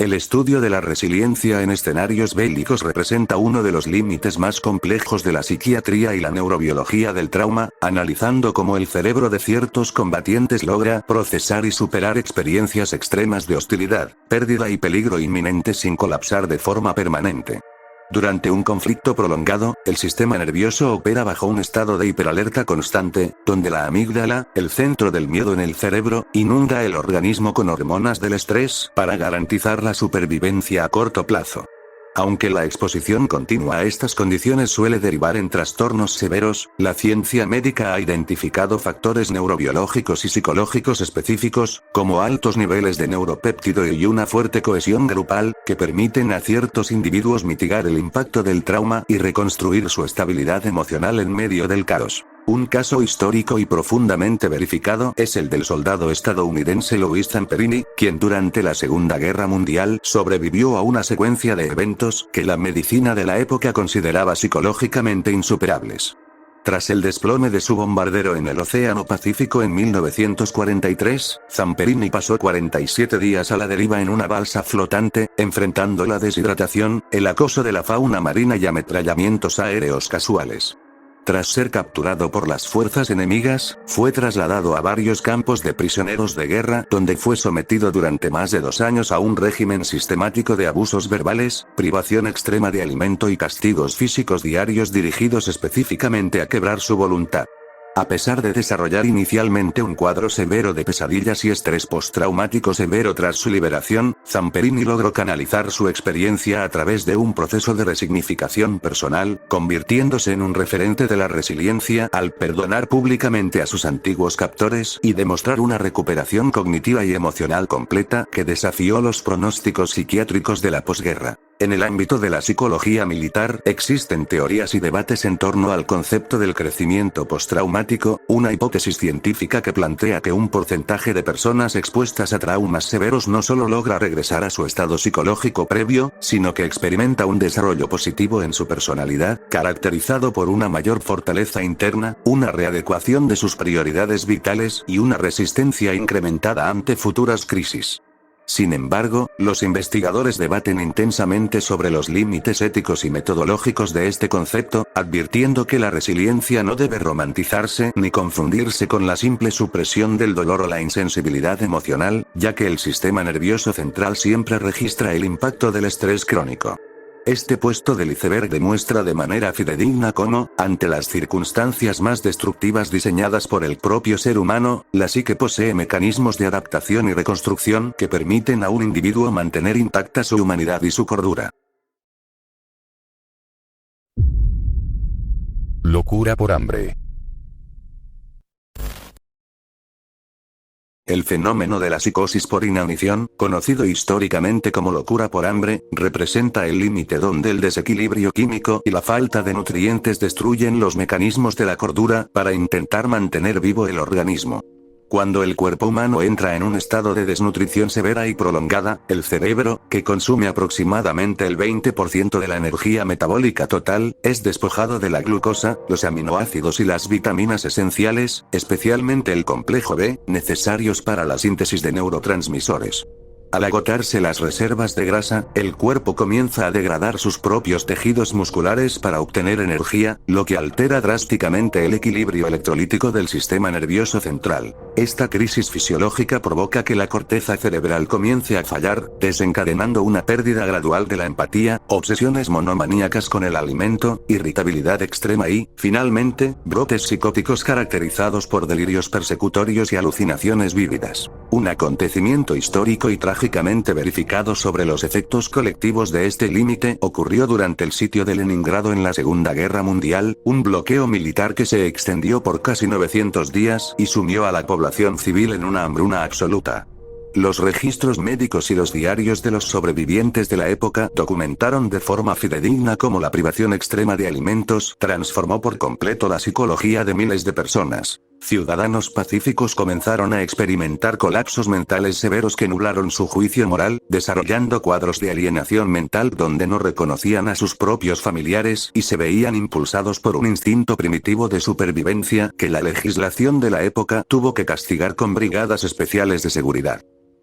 El estudio de la resiliencia en escenarios bélicos representa uno de los límites más complejos de la psiquiatría y la neurobiología del trauma, analizando cómo el cerebro de ciertos combatientes logra procesar y superar experiencias extremas de hostilidad, pérdida y peligro inminente sin colapsar de forma permanente. Durante un conflicto prolongado, el sistema nervioso opera bajo un estado de hiperalerta constante, donde la amígdala, el centro del miedo en el cerebro, inunda el organismo con hormonas del estrés, para garantizar la supervivencia a corto plazo. Aunque la exposición continua a estas condiciones suele derivar en trastornos severos, la ciencia médica ha identificado factores neurobiológicos y psicológicos específicos, como altos niveles de neuropéptido y una fuerte cohesión grupal, que permiten a ciertos individuos mitigar el impacto del trauma y reconstruir su estabilidad emocional en medio del caos. Un caso histórico y profundamente verificado es el del soldado estadounidense Louis Zamperini, quien durante la Segunda Guerra Mundial sobrevivió a una secuencia de eventos que la medicina de la época consideraba psicológicamente insuperables. Tras el desplome de su bombardero en el Océano Pacífico en 1943, Zamperini pasó 47 días a la deriva en una balsa flotante, enfrentando la deshidratación, el acoso de la fauna marina y ametrallamientos aéreos casuales. Tras ser capturado por las fuerzas enemigas, fue trasladado a varios campos de prisioneros de guerra, donde fue sometido durante más de 2 años a un régimen sistemático de abusos verbales, privación extrema de alimento y castigos físicos diarios dirigidos específicamente a quebrar su voluntad. A pesar de desarrollar inicialmente un cuadro severo de pesadillas y estrés postraumático severo tras su liberación, Zamperini logró canalizar su experiencia a través de un proceso de resignificación personal, convirtiéndose en un referente de la resiliencia al perdonar públicamente a sus antiguos captores y demostrar una recuperación cognitiva y emocional completa que desafió los pronósticos psiquiátricos de la posguerra. En el ámbito de la psicología militar, existen teorías y debates en torno al concepto del crecimiento postraumático, una hipótesis científica que plantea que un porcentaje de personas expuestas a traumas severos no solo logra regresar a su estado psicológico previo, sino que experimenta un desarrollo positivo en su personalidad, caracterizado por una mayor fortaleza interna, una readecuación de sus prioridades vitales y una resistencia incrementada ante futuras crisis. Sin embargo, los investigadores debaten intensamente sobre los límites éticos y metodológicos de este concepto, advirtiendo que la resiliencia no debe romantizarse ni confundirse con la simple supresión del dolor o la insensibilidad emocional, ya que el sistema nervioso central siempre registra el impacto del estrés crónico. Este puesto del iceberg demuestra de manera fidedigna cómo, ante las circunstancias más destructivas diseñadas por el propio ser humano, la psique posee mecanismos de adaptación y reconstrucción que permiten a un individuo mantener intacta su humanidad y su cordura. Locura por hambre. El fenómeno de la psicosis por inanición, conocido históricamente como locura por hambre, representa el límite donde el desequilibrio químico y la falta de nutrientes destruyen los mecanismos de la cordura para intentar mantener vivo el organismo. Cuando el cuerpo humano entra en un estado de desnutrición severa y prolongada, el cerebro, que consume aproximadamente el 20% de la energía metabólica total, es despojado de la glucosa, los aminoácidos y las vitaminas esenciales, especialmente el complejo B, necesarios para la síntesis de neurotransmisores. Al agotarse las reservas de grasa, el cuerpo comienza a degradar sus propios tejidos musculares para obtener energía, lo que altera drásticamente el equilibrio electrolítico del sistema nervioso central. Esta crisis fisiológica provoca que la corteza cerebral comience a fallar, desencadenando una pérdida gradual de la empatía, obsesiones monomaníacas con el alimento, irritabilidad extrema y, finalmente, brotes psicóticos caracterizados por delirios persecutorios y alucinaciones vívidas. Un acontecimiento histórico y trágicamente verificado sobre los efectos colectivos de este límite ocurrió durante el sitio de Leningrado en la Segunda Guerra Mundial, un bloqueo militar que se extendió por casi 900 días y sumió a la población civil en una hambruna absoluta. Los registros médicos y los diarios de los sobrevivientes de la época documentaron de forma fidedigna cómo la privación extrema de alimentos transformó por completo la psicología de miles de personas. Ciudadanos pacíficos comenzaron a experimentar colapsos mentales severos que nublaron su juicio moral, desarrollando cuadros de alienación mental donde no reconocían a sus propios familiares y se veían impulsados por un instinto primitivo de supervivencia que la legislación de la época tuvo que castigar con brigadas especiales de seguridad.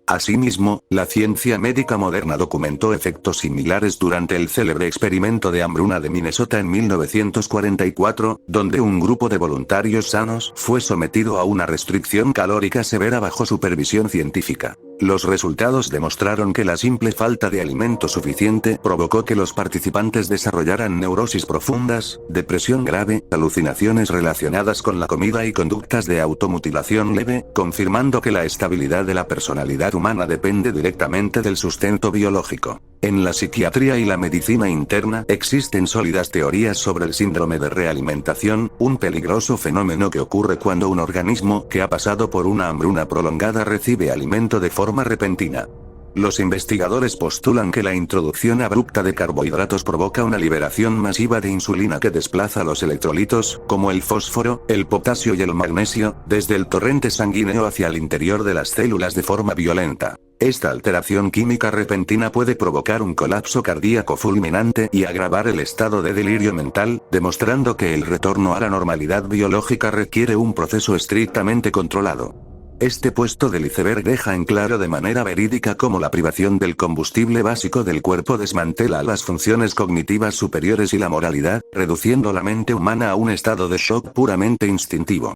Asimismo, la ciencia médica moderna documentó efectos similares durante el célebre experimento de hambruna de Minnesota en 1944, donde un grupo de voluntarios sanos fue sometido a una restricción calórica severa bajo supervisión científica. Los resultados demostraron que la simple falta de alimento suficiente provocó que los participantes desarrollaran neurosis profundas, depresión grave, alucinaciones relacionadas con la comida y conductas de automutilación leve, confirmando que la estabilidad de la personalidad humana depende directamente del sustento biológico. En la psiquiatría y la medicina interna existen sólidas teorías sobre el síndrome de realimentación, un peligroso fenómeno que ocurre cuando un organismo que ha pasado por una hambruna prolongada recibe alimento de forma repentina. Los investigadores postulan que la introducción abrupta de carbohidratos provoca una liberación masiva de insulina que desplaza los electrolitos, como el fósforo, el potasio y el magnesio, desde el torrente sanguíneo hacia el interior de las células de forma violenta. Esta alteración química repentina puede provocar un colapso cardíaco fulminante y agravar el estado de delirio mental, demostrando que el retorno a la normalidad biológica requiere un proceso estrictamente controlado. Este puesto del iceberg deja en claro de manera verídica cómo la privación del combustible básico del cuerpo desmantela las funciones cognitivas superiores y la moralidad, reduciendo la mente humana a un estado de shock puramente instintivo.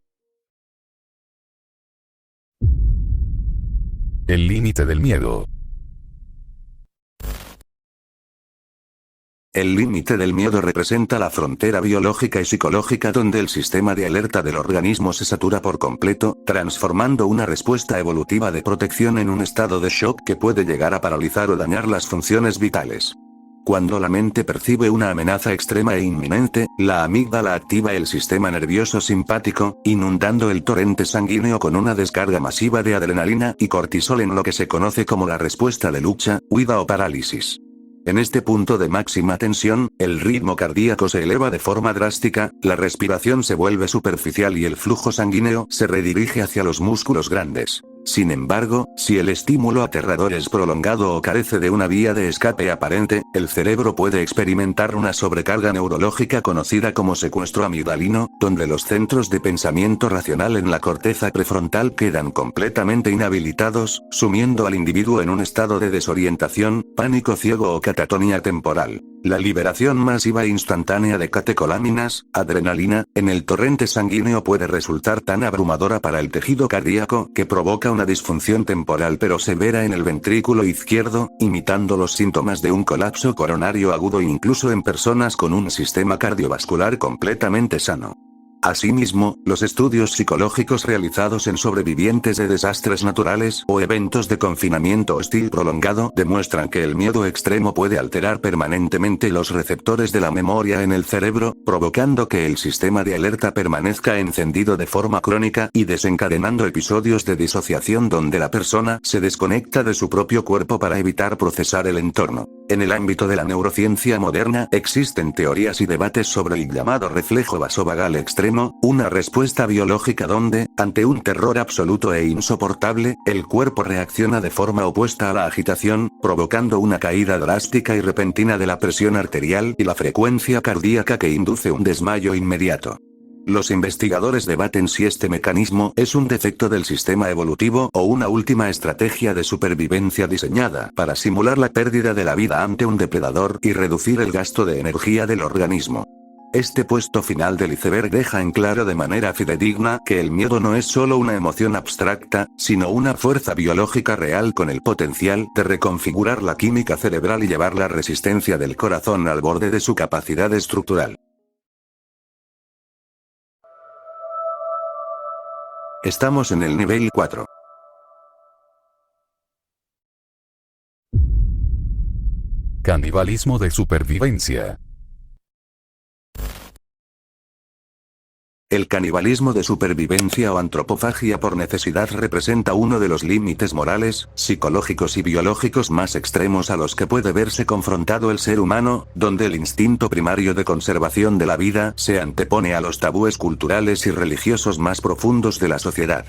El límite del miedo. El límite del miedo representa la frontera biológica y psicológica donde el sistema de alerta del organismo se satura por completo, transformando una respuesta evolutiva de protección en un estado de shock que puede llegar a paralizar o dañar las funciones vitales. Cuando la mente percibe una amenaza extrema e inminente, la amígdala activa el sistema nervioso simpático, inundando el torrente sanguíneo con una descarga masiva de adrenalina y cortisol en lo que se conoce como la respuesta de lucha, huida o parálisis. En este punto de máxima tensión, el ritmo cardíaco se eleva de forma drástica, la respiración se vuelve superficial y el flujo sanguíneo se redirige hacia los músculos grandes. Sin embargo, si el estímulo aterrador es prolongado o carece de una vía de escape aparente, el cerebro puede experimentar una sobrecarga neurológica conocida como secuestro amigdalino, donde los centros de pensamiento racional en la corteza prefrontal quedan completamente inhabilitados, sumiendo al individuo en un estado de desorientación, pánico ciego o catatonia temporal. La liberación masiva e instantánea de catecolaminas, adrenalina, en el torrente sanguíneo puede resultar tan abrumadora para el tejido cardíaco que provoca una disfunción temporal pero severa en el ventrículo izquierdo, imitando los síntomas de un colapso coronario agudo incluso en personas con un sistema cardiovascular completamente sano. Asimismo, los estudios psicológicos realizados en sobrevivientes de desastres naturales o eventos de confinamiento hostil prolongado demuestran que el miedo extremo puede alterar permanentemente los receptores de la memoria en el cerebro, provocando que el sistema de alerta permanezca encendido de forma crónica y desencadenando episodios de disociación donde la persona se desconecta de su propio cuerpo para evitar procesar el entorno. En el ámbito de la neurociencia moderna existen teorías y debates sobre el llamado reflejo vasovagal extremo, una respuesta biológica donde, ante un terror absoluto e insoportable, el cuerpo reacciona de forma opuesta a la agitación, provocando una caída drástica y repentina de la presión arterial y la frecuencia cardíaca que induce un desmayo inmediato. Los investigadores debaten si este mecanismo es un defecto del sistema evolutivo o una última estrategia de supervivencia diseñada para simular la pérdida de la vida ante un depredador y reducir el gasto de energía del organismo. Este puesto final del iceberg deja en claro de manera fidedigna que el miedo no es solo una emoción abstracta, sino una fuerza biológica real con el potencial de reconfigurar la química cerebral y llevar la resistencia del corazón al borde de su capacidad estructural. Estamos en el nivel 4. Canibalismo de supervivencia. El canibalismo de supervivencia o antropofagia por necesidad representa uno de los límites morales, psicológicos y biológicos más extremos a los que puede verse confrontado el ser humano, donde el instinto primario de conservación de la vida se antepone a los tabúes culturales y religiosos más profundos de la sociedad.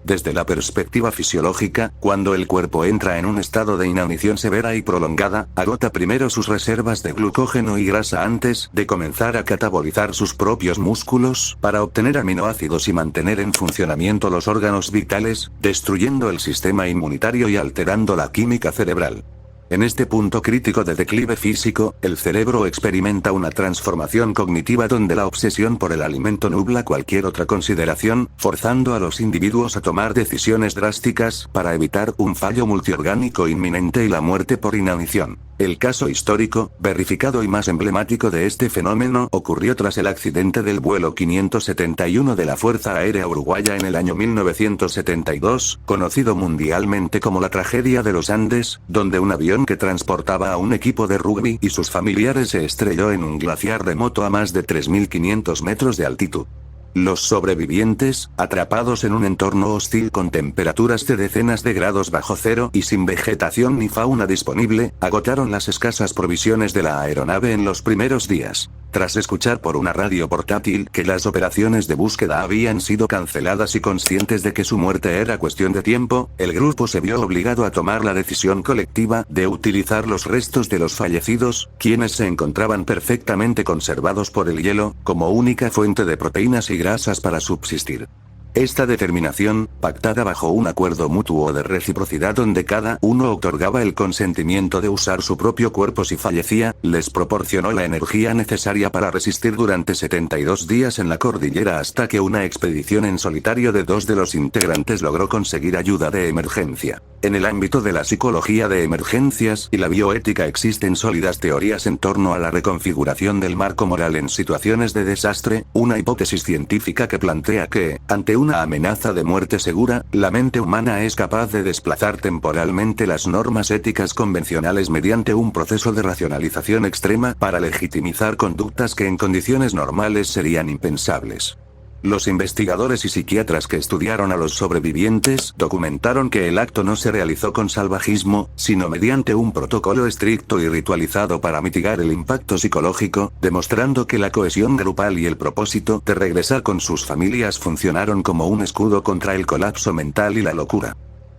Desde la perspectiva fisiológica, cuando el cuerpo entra en un estado de inanición severa y prolongada, agota primero sus reservas de glucógeno y grasa antes de comenzar a catabolizar sus propios músculos para obtener aminoácidos y mantener en funcionamiento los órganos vitales, destruyendo el sistema inmunitario y alterando la química cerebral. En este punto crítico de declive físico, el cerebro experimenta una transformación cognitiva donde la obsesión por el alimento nubla cualquier otra consideración, forzando a los individuos a tomar decisiones drásticas para evitar un fallo multiorgánico inminente y la muerte por inanición. El caso histórico, verificado y más emblemático de este fenómeno ocurrió tras el accidente del vuelo 571 de la Fuerza Aérea Uruguaya en el año 1972, conocido mundialmente como la tragedia de los Andes, donde un avión que transportaba a un equipo de rugby y sus familiares se estrelló en un glaciar remoto a más de 3.500 metros de altitud. Los sobrevivientes, atrapados en un entorno hostil con temperaturas de decenas de grados bajo cero y sin vegetación ni fauna disponible, agotaron las escasas provisiones de la aeronave en los primeros días. Tras escuchar por una radio portátil que las operaciones de búsqueda habían sido canceladas y conscientes de que su muerte era cuestión de tiempo, el grupo se vio obligado a tomar la decisión colectiva de utilizar los restos de los fallecidos, quienes se encontraban perfectamente conservados por el hielo, como única fuente de proteínas y grasas para subsistir. Esta determinación, pactada bajo un acuerdo mutuo de reciprocidad donde cada uno otorgaba el consentimiento de usar su propio cuerpo si fallecía, les proporcionó la energía necesaria para resistir durante 72 días en la cordillera hasta que una expedición en solitario de 2 de los integrantes logró conseguir ayuda de emergencia. En el ámbito de la psicología de emergencias y la bioética existen sólidas teorías en torno a la reconfiguración del marco moral en situaciones de desastre, una hipótesis científica que plantea que, ante una amenaza de muerte segura, la mente humana es capaz de desplazar temporalmente las normas éticas convencionales mediante un proceso de racionalización extrema para legitimizar conductas que en condiciones normales serían impensables. Los investigadores y psiquiatras que estudiaron a los sobrevivientes documentaron que el acto no se realizó con salvajismo, sino mediante un protocolo estricto y ritualizado para mitigar el impacto psicológico, demostrando que la cohesión grupal y el propósito de regresar con sus familias funcionaron como un escudo contra el colapso mental y la locura.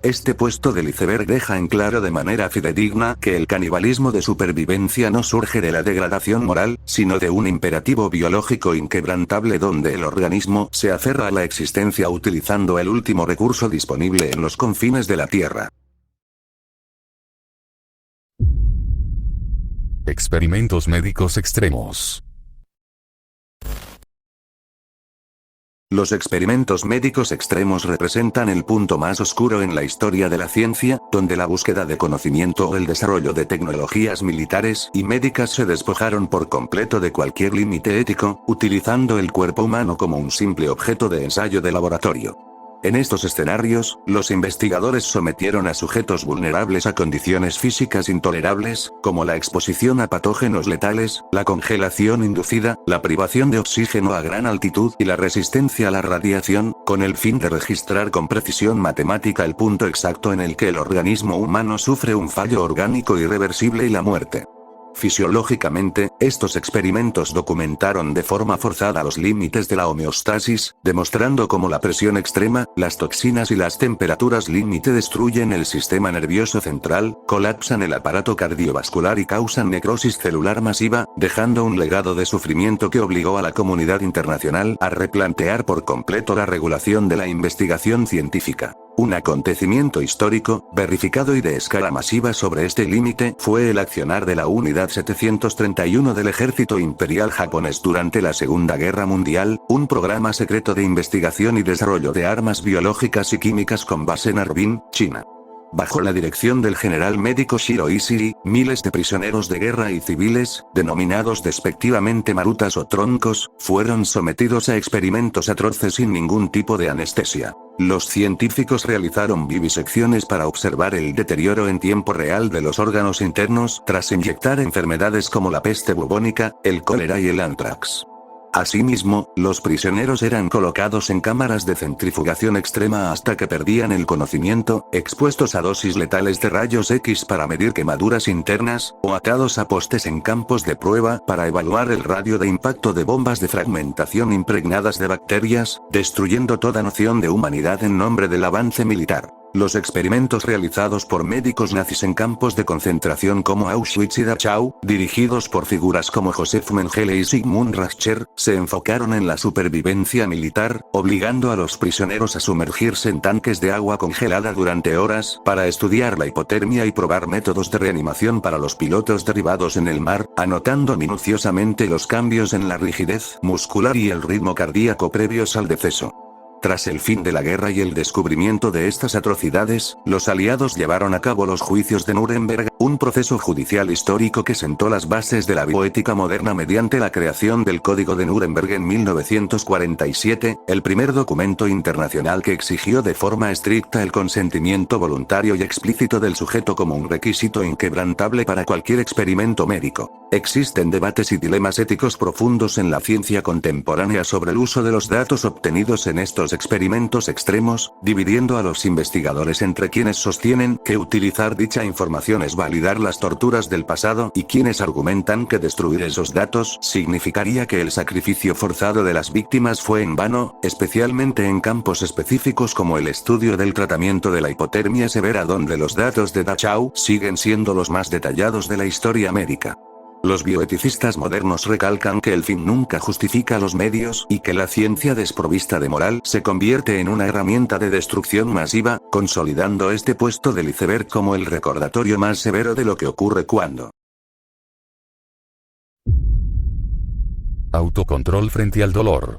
Este puesto del iceberg deja en claro de manera fidedigna que el canibalismo de supervivencia no surge de la degradación moral, sino de un imperativo biológico inquebrantable donde el organismo se aferra a la existencia utilizando el último recurso disponible en los confines de la Tierra. Experimentos médicos extremos. Los experimentos médicos extremos representan el punto más oscuro en la historia de la ciencia, donde la búsqueda de conocimiento o el desarrollo de tecnologías militares y médicas se despojaron por completo de cualquier límite ético, utilizando el cuerpo humano como un simple objeto de ensayo de laboratorio. En estos escenarios, los investigadores sometieron a sujetos vulnerables a condiciones físicas intolerables, como la exposición a patógenos letales, la congelación inducida, la privación de oxígeno a gran altitud y la resistencia a la radiación, con el fin de registrar con precisión matemática el punto exacto en el que el organismo humano sufre un fallo orgánico irreversible y la muerte. Fisiológicamente, estos experimentos documentaron de forma forzada los límites de la homeostasis, demostrando cómo la presión extrema, las toxinas y las temperaturas límite destruyen el sistema nervioso central, colapsan el aparato cardiovascular y causan necrosis celular masiva, dejando un legado de sufrimiento que obligó a la comunidad internacional a replantear por completo la regulación de la investigación científica. Un acontecimiento histórico, verificado y de escala masiva sobre este límite, fue el accionar de la Unidad 731 del Ejército Imperial Japonés durante la Segunda Guerra Mundial, un programa secreto de investigación y desarrollo de armas biológicas y químicas con base en Harbin, China. Bajo la dirección del general médico Shiro Ishii, miles de prisioneros de guerra y civiles, denominados despectivamente marutas o troncos, fueron sometidos a experimentos atroces sin ningún tipo de anestesia. Los científicos realizaron vivisecciones para observar el deterioro en tiempo real de los órganos internos tras inyectar enfermedades como la peste bubónica, el cólera y el antrax. Asimismo, los prisioneros eran colocados en cámaras de centrifugación extrema hasta que perdían el conocimiento, expuestos a dosis letales de rayos X para medir quemaduras internas, o atados a postes en campos de prueba para evaluar el radio de impacto de bombas de fragmentación impregnadas de bacterias, destruyendo toda noción de humanidad en nombre del avance militar. Los experimentos realizados por médicos nazis en campos de concentración como Auschwitz y Dachau, dirigidos por figuras como Josef Mengele y Sigmund Rascher, se enfocaron en la supervivencia militar, obligando a los prisioneros a sumergirse en tanques de agua congelada durante horas para estudiar la hipotermia y probar métodos de reanimación para los pilotos derribados en el mar, anotando minuciosamente los cambios en la rigidez muscular y el ritmo cardíaco previos al deceso. Tras el fin de la guerra y el descubrimiento de estas atrocidades, los aliados llevaron a cabo los juicios de Nuremberg, un proceso judicial histórico que sentó las bases de la bioética moderna mediante la creación del Código de Nuremberg en 1947, el primer documento internacional que exigió de forma estricta el consentimiento voluntario y explícito del sujeto como un requisito inquebrantable para cualquier experimento médico. Existen debates y dilemas éticos profundos en la ciencia contemporánea sobre el uso de los datos obtenidos en estos experimentos extremos, dividiendo a los investigadores entre quienes sostienen que utilizar dicha información es validar las torturas del pasado y quienes argumentan que destruir esos datos significaría que el sacrificio forzado de las víctimas fue en vano, especialmente en campos específicos como el estudio del tratamiento de la hipotermia severa donde los datos de Dachau siguen siendo los más detallados de la historia médica. Los bioeticistas modernos recalcan que el fin nunca justifica los medios y que la ciencia desprovista de moral se convierte en una herramienta de destrucción masiva, consolidando este puesto del iceberg como el recordatorio más severo de lo que ocurre cuando autocontrol frente al dolor.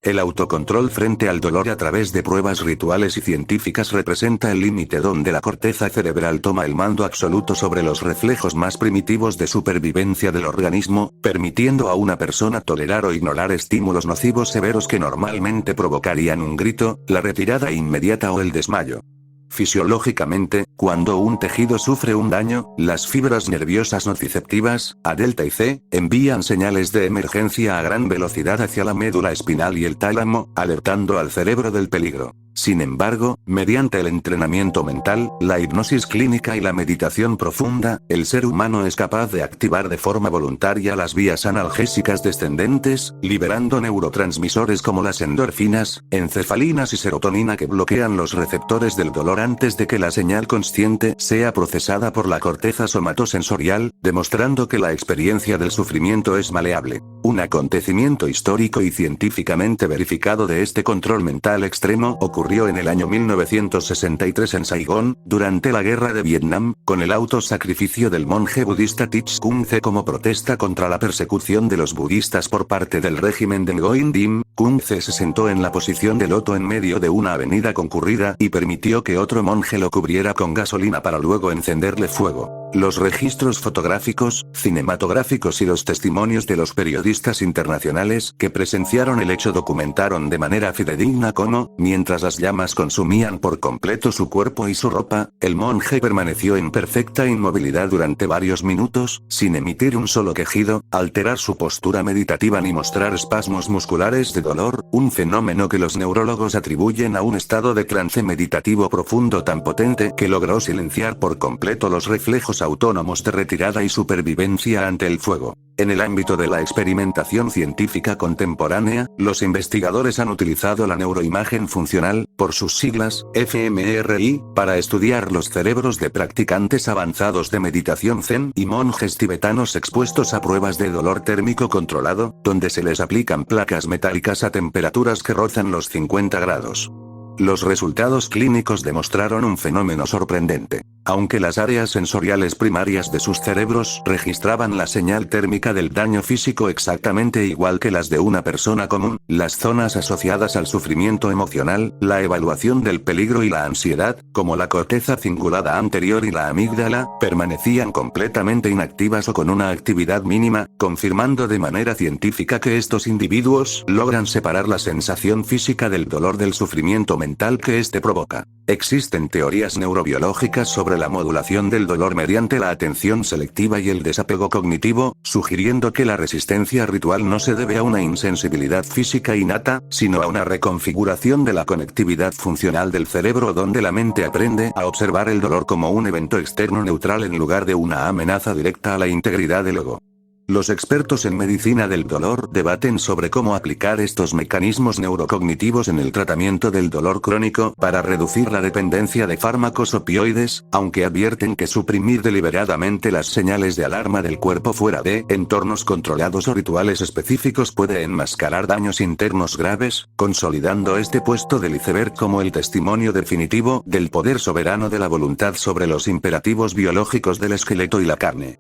el autocontrol frente al dolor a través de pruebas rituales y científicas representa el límite donde la corteza cerebral toma el mando absoluto sobre los reflejos más primitivos de supervivencia del organismo, permitiendo a una persona tolerar o ignorar estímulos nocivos severos que normalmente provocarían un grito, la retirada inmediata o el desmayo. Fisiológicamente, cuando un tejido sufre un daño, las fibras nerviosas nociceptivas, A delta y C, envían señales de emergencia a gran velocidad hacia la médula espinal y el tálamo, alertando al cerebro del peligro. Sin embargo, mediante el entrenamiento mental, la hipnosis clínica y la meditación profunda, el ser humano es capaz de activar de forma voluntaria las vías analgésicas descendentes, liberando neurotransmisores como las endorfinas, encefalinas y serotonina que bloquean los receptores del dolor antes de que la señal consciente sea procesada por la corteza somatosensorial, demostrando que la experiencia del sufrimiento es maleable. Un acontecimiento histórico y científicamente verificado de este control mental extremo ocurrió en el año 1963 en Saigón, durante la guerra de Vietnam, con el autosacrificio del monje budista Thich Kung Tse como protesta contra la persecución de los budistas por parte del régimen de Ngoin Dim. Kung Tse se sentó en la posición de loto en medio de una avenida concurrida y permitió que otro monje lo cubriera con gasolina para luego encenderle fuego. Los registros fotográficos, cinematográficos y los testimonios de los periodistas internacionales que presenciaron el hecho documentaron de manera fidedigna cómo, mientras las llamas consumían por completo su cuerpo y su ropa, el monje permaneció en perfecta inmovilidad durante varios minutos, sin emitir un solo quejido, alterar su postura meditativa ni mostrar espasmos musculares de dolor, un fenómeno que los neurólogos atribuyen a un estado de trance meditativo profundo tan potente que logró silenciar por completo los reflejos autónomos de retirada y supervivencia ante el fuego. En el ámbito de la experimentación científica contemporánea, los investigadores han utilizado la neuroimagen funcional, por sus siglas, fMRI, para estudiar los cerebros de practicantes avanzados de meditación zen y monjes tibetanos expuestos a pruebas de dolor térmico controlado, donde se les aplican placas metálicas a temperaturas que rozan los 50 grados. Los resultados clínicos demostraron un fenómeno sorprendente. Aunque las áreas sensoriales primarias de sus cerebros registraban la señal térmica del daño físico exactamente igual que las de una persona común, las zonas asociadas al sufrimiento emocional, la evaluación del peligro y la ansiedad, como la corteza cingulada anterior y la amígdala, permanecían completamente inactivas o con una actividad mínima, confirmando de manera científica que estos individuos logran separar la sensación física del dolor del sufrimiento mental que éste provoca. Existen teorías neurobiológicas sobre la modulación del dolor mediante la atención selectiva y el desapego cognitivo, sugiriendo que la resistencia ritual no se debe a una insensibilidad física innata, sino a una reconfiguración de la conectividad funcional del cerebro donde la mente aprende a observar el dolor como un evento externo neutral en lugar de una amenaza directa a la integridad del ego. Los expertos en medicina del dolor debaten sobre cómo aplicar estos mecanismos neurocognitivos en el tratamiento del dolor crónico para reducir la dependencia de fármacos opioides, aunque advierten que suprimir deliberadamente las señales de alarma del cuerpo fuera de entornos controlados o rituales específicos puede enmascarar daños internos graves, consolidando este puesto del iceberg como el testimonio definitivo del poder soberano de la voluntad sobre los imperativos biológicos del esqueleto y la carne.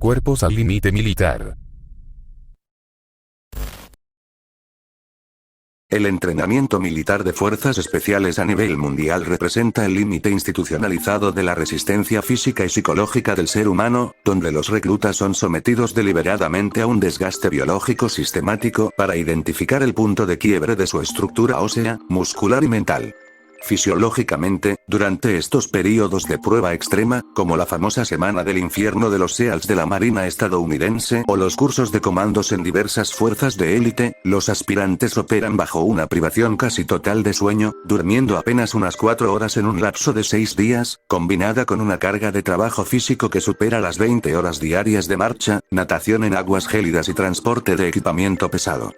Cuerpos al límite militar. El entrenamiento militar de fuerzas especiales a nivel mundial representa el límite institucionalizado de la resistencia física y psicológica del ser humano, donde los reclutas son sometidos deliberadamente a un desgaste biológico sistemático para identificar el punto de quiebre de su estructura ósea, muscular y mental. Fisiológicamente, durante estos períodos de prueba extrema, como la famosa Semana del Infierno de los SEALs de la Marina estadounidense o los cursos de comandos en diversas fuerzas de élite, los aspirantes operan bajo una privación casi total de sueño, durmiendo apenas unas 4 horas en un lapso de 6 días, combinada con una carga de trabajo físico que supera las 20 horas diarias de marcha, natación en aguas gélidas y transporte de equipamiento pesado.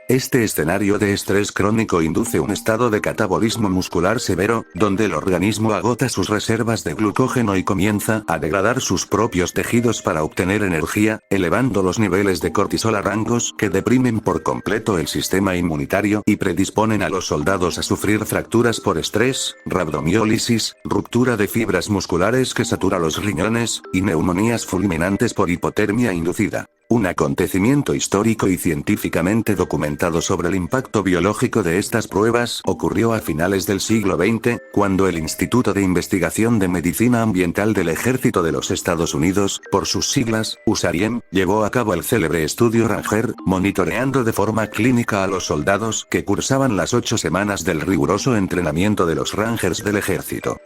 Este escenario de estrés crónico induce un estado de catabolismo muscular severo, donde el organismo agota sus reservas de glucógeno y comienza a degradar sus propios tejidos para obtener energía, elevando los niveles de cortisol a rangos que deprimen por completo el sistema inmunitario y predisponen a los soldados a sufrir fracturas por estrés, rabdomiólisis, ruptura de fibras musculares que satura los riñones, y neumonías fulminantes por hipotermia inducida. Un acontecimiento histórico y científicamente documentado sobre el impacto biológico de estas pruebas ocurrió a finales del siglo XX, cuando el Instituto de Investigación de Medicina Ambiental del Ejército de los Estados Unidos, por sus siglas, USARIEM, llevó a cabo el célebre estudio Ranger, monitoreando de forma clínica a los soldados que cursaban las 8 semanas del riguroso entrenamiento de los Rangers del Ejército.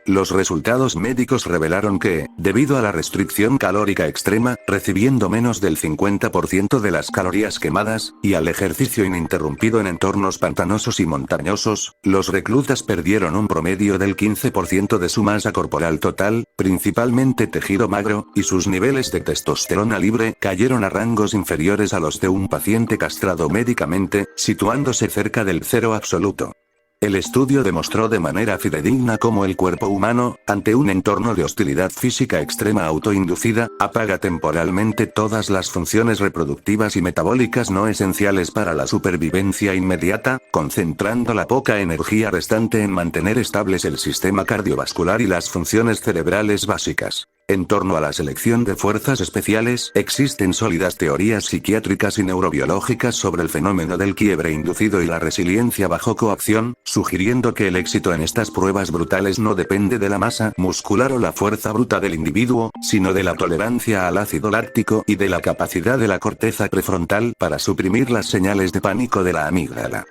Los resultados médicos revelaron que, debido a la restricción calórica extrema, recibiendo menos del 50% de las calorías quemadas, y al ejercicio ininterrumpido en entornos pantanosos y montañosos, los reclutas perdieron un promedio del 15% de su masa corporal total, principalmente tejido magro, y sus niveles de testosterona libre cayeron a rangos inferiores a los de un paciente castrado médicamente, situándose cerca del cero absoluto. El estudio demostró de manera fidedigna cómo el cuerpo humano, ante un entorno de hostilidad física extrema autoinducida, apaga temporalmente todas las funciones reproductivas y metabólicas no esenciales para la supervivencia inmediata, concentrando la poca energía restante en mantener estables el sistema cardiovascular y las funciones cerebrales básicas. En torno a la selección de fuerzas especiales, existen sólidas teorías psiquiátricas y neurobiológicas sobre el fenómeno del quiebre inducido y la resiliencia bajo coacción, sugiriendo que el éxito en estas pruebas brutales no depende de la masa muscular o la fuerza bruta del individuo, sino de la tolerancia al ácido láctico y de la capacidad de la corteza prefrontal para suprimir las señales de pánico de la amígdala.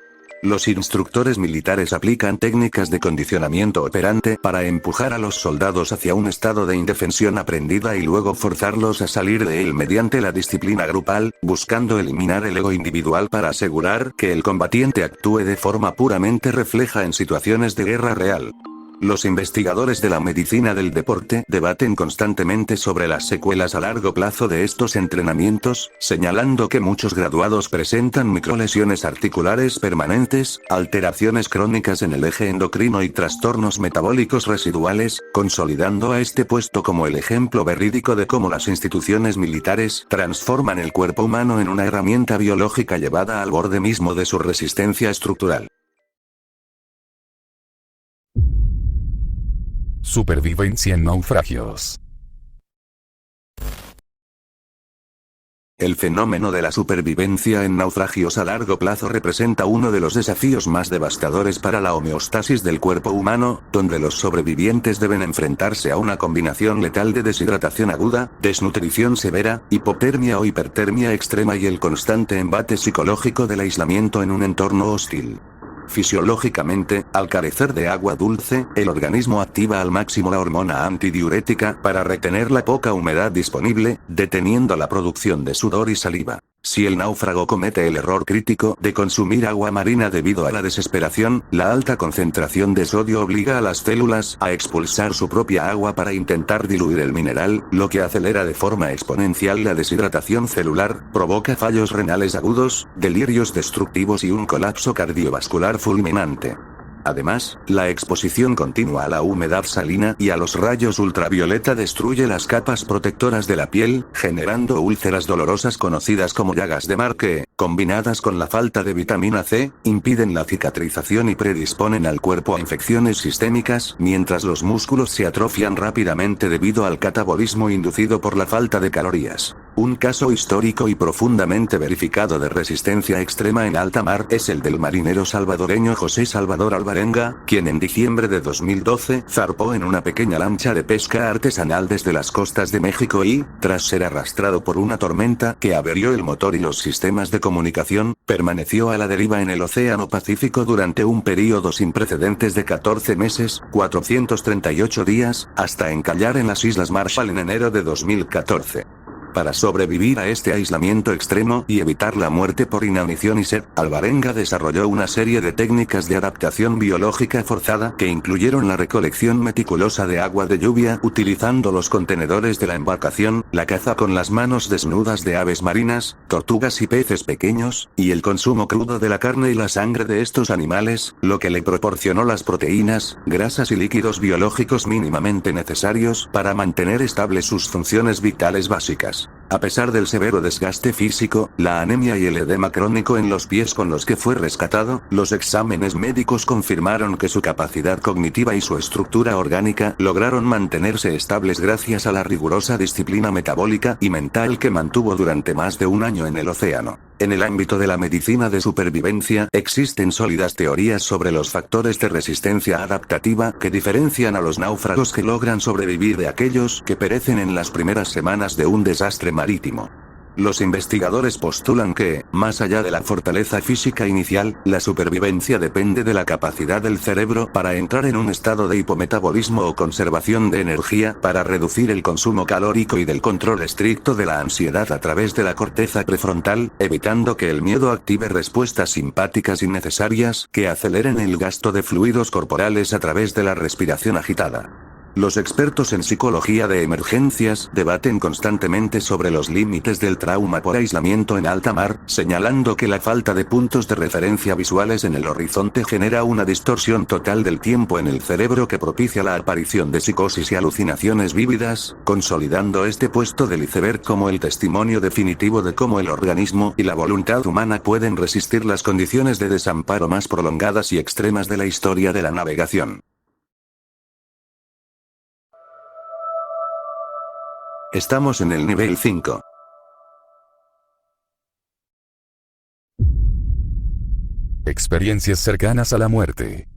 Los instructores militares aplican técnicas de condicionamiento operante para empujar a los soldados hacia un estado de indefensión aprendida y luego forzarlos a salir de él mediante la disciplina grupal, buscando eliminar el ego individual para asegurar que el combatiente actúe de forma puramente refleja en situaciones de guerra real. Los investigadores de la medicina del deporte debaten constantemente sobre las secuelas a largo plazo de estos entrenamientos, señalando que muchos graduados presentan microlesiones articulares permanentes, alteraciones crónicas en el eje endocrino y trastornos metabólicos residuales, consolidando a este puesto como el ejemplo verídico de cómo las instituciones militares transforman el cuerpo humano en una herramienta biológica llevada al borde mismo de su resistencia estructural. Supervivencia en naufragios. El fenómeno de la supervivencia en naufragios a largo plazo representa uno de los desafíos más devastadores para la homeostasis del cuerpo humano, donde los sobrevivientes deben enfrentarse a una combinación letal de deshidratación aguda, desnutrición severa, hipotermia o hipertermia extrema y el constante embate psicológico del aislamiento en un entorno hostil. Fisiológicamente, al carecer de agua dulce, el organismo activa al máximo la hormona antidiurética para retener la poca humedad disponible, deteniendo la producción de sudor y saliva. Si el náufrago comete el error crítico de consumir agua marina debido a la desesperación, la alta concentración de sodio obliga a las células a expulsar su propia agua para intentar diluir el mineral, lo que acelera de forma exponencial la deshidratación celular, provoca fallos renales agudos, delirios destructivos y un colapso cardiovascular fulminante. Además, la exposición continua a la humedad salina y a los rayos ultravioleta destruye las capas protectoras de la piel, generando úlceras dolorosas conocidas como llagas de mar que, combinadas con la falta de vitamina C, impiden la cicatrización y predisponen al cuerpo a infecciones sistémicas, mientras los músculos se atrofian rápidamente debido al catabolismo inducido por la falta de calorías. Un caso histórico y profundamente verificado de resistencia extrema en alta mar es el del marinero salvadoreño José Salvador Alvarenga, quien en diciembre de 2012 zarpó en una pequeña lancha de pesca artesanal desde las costas de México y, tras ser arrastrado por una tormenta que averió el motor y los sistemas de comunicación, permaneció a la deriva en el Océano Pacífico durante un período sin precedentes de 14 meses, 438 días, hasta encallar en las Islas Marshall en enero de 2014. Para sobrevivir a este aislamiento extremo y evitar la muerte por inanición y sed, Alvarenga desarrolló una serie de técnicas de adaptación biológica forzada que incluyeron la recolección meticulosa de agua de lluvia utilizando los contenedores de la embarcación, la caza con las manos desnudas de aves marinas, tortugas y peces pequeños, y el consumo crudo de la carne y la sangre de estos animales, lo que le proporcionó las proteínas, grasas y líquidos biológicos mínimamente necesarios para mantener estables sus funciones vitales básicas. A pesar del severo desgaste físico, la anemia y el edema crónico en los pies con los que fue rescatado, los exámenes médicos confirmaron que su capacidad cognitiva y su estructura orgánica lograron mantenerse estables gracias a la rigurosa disciplina metabólica y mental que mantuvo durante más de un año en el océano. En el ámbito de la medicina de supervivencia, existen sólidas teorías sobre los factores de resistencia adaptativa que diferencian a los náufragos que logran sobrevivir de aquellos que perecen en las primeras semanas de un desastre marítimo. Los investigadores postulan que, más allá de la fortaleza física inicial, la supervivencia depende de la capacidad del cerebro para entrar en un estado de hipometabolismo o conservación de energía para reducir el consumo calórico y del control estricto de la ansiedad a través de la corteza prefrontal, evitando que el miedo active respuestas simpáticas innecesarias que aceleren el gasto de fluidos corporales a través de la respiración agitada. Los expertos en psicología de emergencias debaten constantemente sobre los límites del trauma por aislamiento en alta mar, señalando que la falta de puntos de referencia visuales en el horizonte genera una distorsión total del tiempo en el cerebro que propicia la aparición de psicosis y alucinaciones vívidas, consolidando este puesto del iceberg como el testimonio definitivo de cómo el organismo y la voluntad humana pueden resistir las condiciones de desamparo más prolongadas y extremas de la historia de la navegación. Estamos en el nivel 5. Experiencias cercanas a la muerte.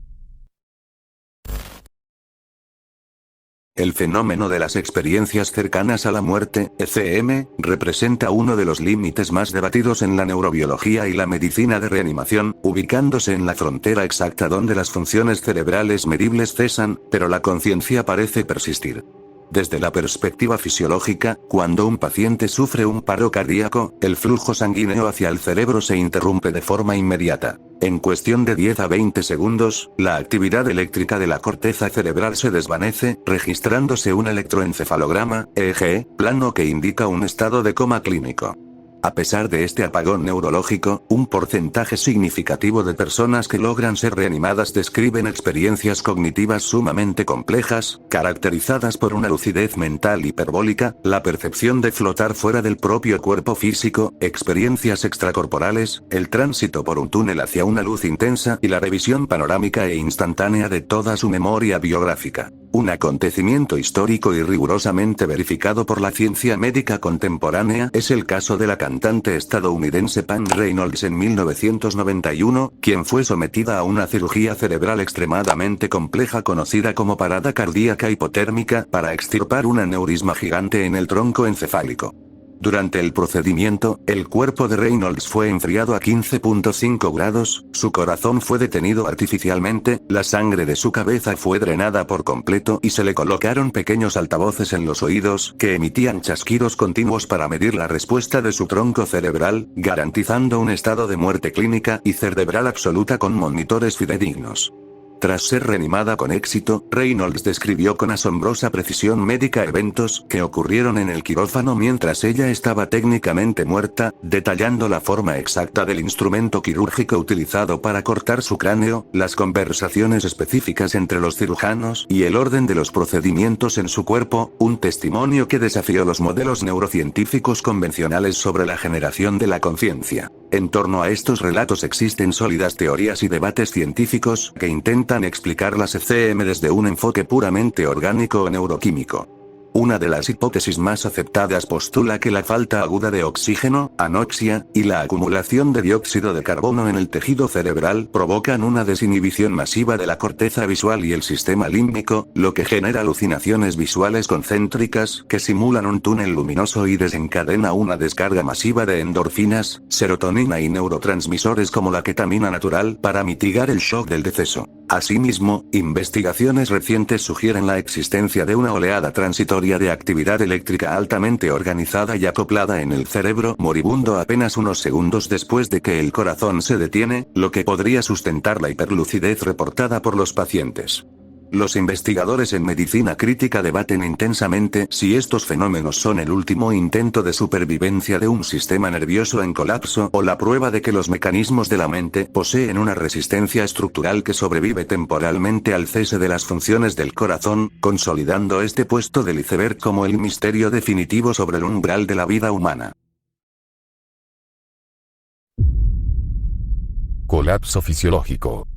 El fenómeno de las experiencias cercanas a la muerte, ECM, representa uno de los límites más debatidos en la neurobiología y la medicina de reanimación, ubicándose en la frontera exacta donde las funciones cerebrales medibles cesan, pero la conciencia parece persistir. Desde la perspectiva fisiológica, cuando un paciente sufre un paro cardíaco, el flujo sanguíneo hacia el cerebro se interrumpe de forma inmediata. En cuestión de 10 a 20 segundos, la actividad eléctrica de la corteza cerebral se desvanece, registrándose un electroencefalograma, EEG, plano que indica un estado de coma clínico. A pesar de este apagón neurológico, un porcentaje significativo de personas que logran ser reanimadas describen experiencias cognitivas sumamente complejas, caracterizadas por una lucidez mental hiperbólica, la percepción de flotar fuera del propio cuerpo físico, experiencias extracorporales, el tránsito por un túnel hacia una luz intensa y la revisión panorámica e instantánea de toda su memoria biográfica. Un acontecimiento histórico y rigurosamente verificado por la ciencia médica contemporánea es el caso de la cantante estadounidense Pam Reynolds en 1991, quien fue sometida a una cirugía cerebral extremadamente compleja conocida como parada cardíaca hipotérmica para extirpar un aneurisma gigante en el tronco encefálico. Durante el procedimiento, el cuerpo de Reynolds fue enfriado a 15.5 grados, su corazón fue detenido artificialmente, la sangre de su cabeza fue drenada por completo y se le colocaron pequeños altavoces en los oídos que emitían chasquidos continuos para medir la respuesta de su tronco cerebral, garantizando un estado de muerte clínica y cerebral absoluta con monitores fidedignos. Tras ser reanimada con éxito, Reynolds describió con asombrosa precisión médica eventos que ocurrieron en el quirófano mientras ella estaba técnicamente muerta, detallando la forma exacta del instrumento quirúrgico utilizado para cortar su cráneo, las conversaciones específicas entre los cirujanos y el orden de los procedimientos en su cuerpo, un testimonio que desafió los modelos neurocientíficos convencionales sobre la generación de la conciencia. En torno a estos relatos existen sólidas teorías y debates científicos que intentan explicar las ECM desde un enfoque puramente orgánico o neuroquímico. Una de las hipótesis más aceptadas postula que la falta aguda de oxígeno, anoxia, y la acumulación de dióxido de carbono en el tejido cerebral provocan una desinhibición masiva de la corteza visual y el sistema límbico, lo que genera alucinaciones visuales concéntricas que simulan un túnel luminoso y desencadena una descarga masiva de endorfinas, serotonina y neurotransmisores como la ketamina natural para mitigar el shock del deceso. Asimismo, investigaciones recientes sugieren la existencia de una oleada transitoria historia de actividad eléctrica altamente organizada y acoplada en el cerebro moribundo apenas unos segundos después de que el corazón se detiene, lo que podría sustentar la hiperlucidez reportada por los pacientes. Los investigadores en medicina crítica debaten intensamente si estos fenómenos son el último intento de supervivencia de un sistema nervioso en colapso o la prueba de que los mecanismos de la mente poseen una resistencia estructural que sobrevive temporalmente al cese de las funciones del corazón, consolidando este puesto del iceberg como el misterio definitivo sobre el umbral de la vida humana. Colapso fisiológico.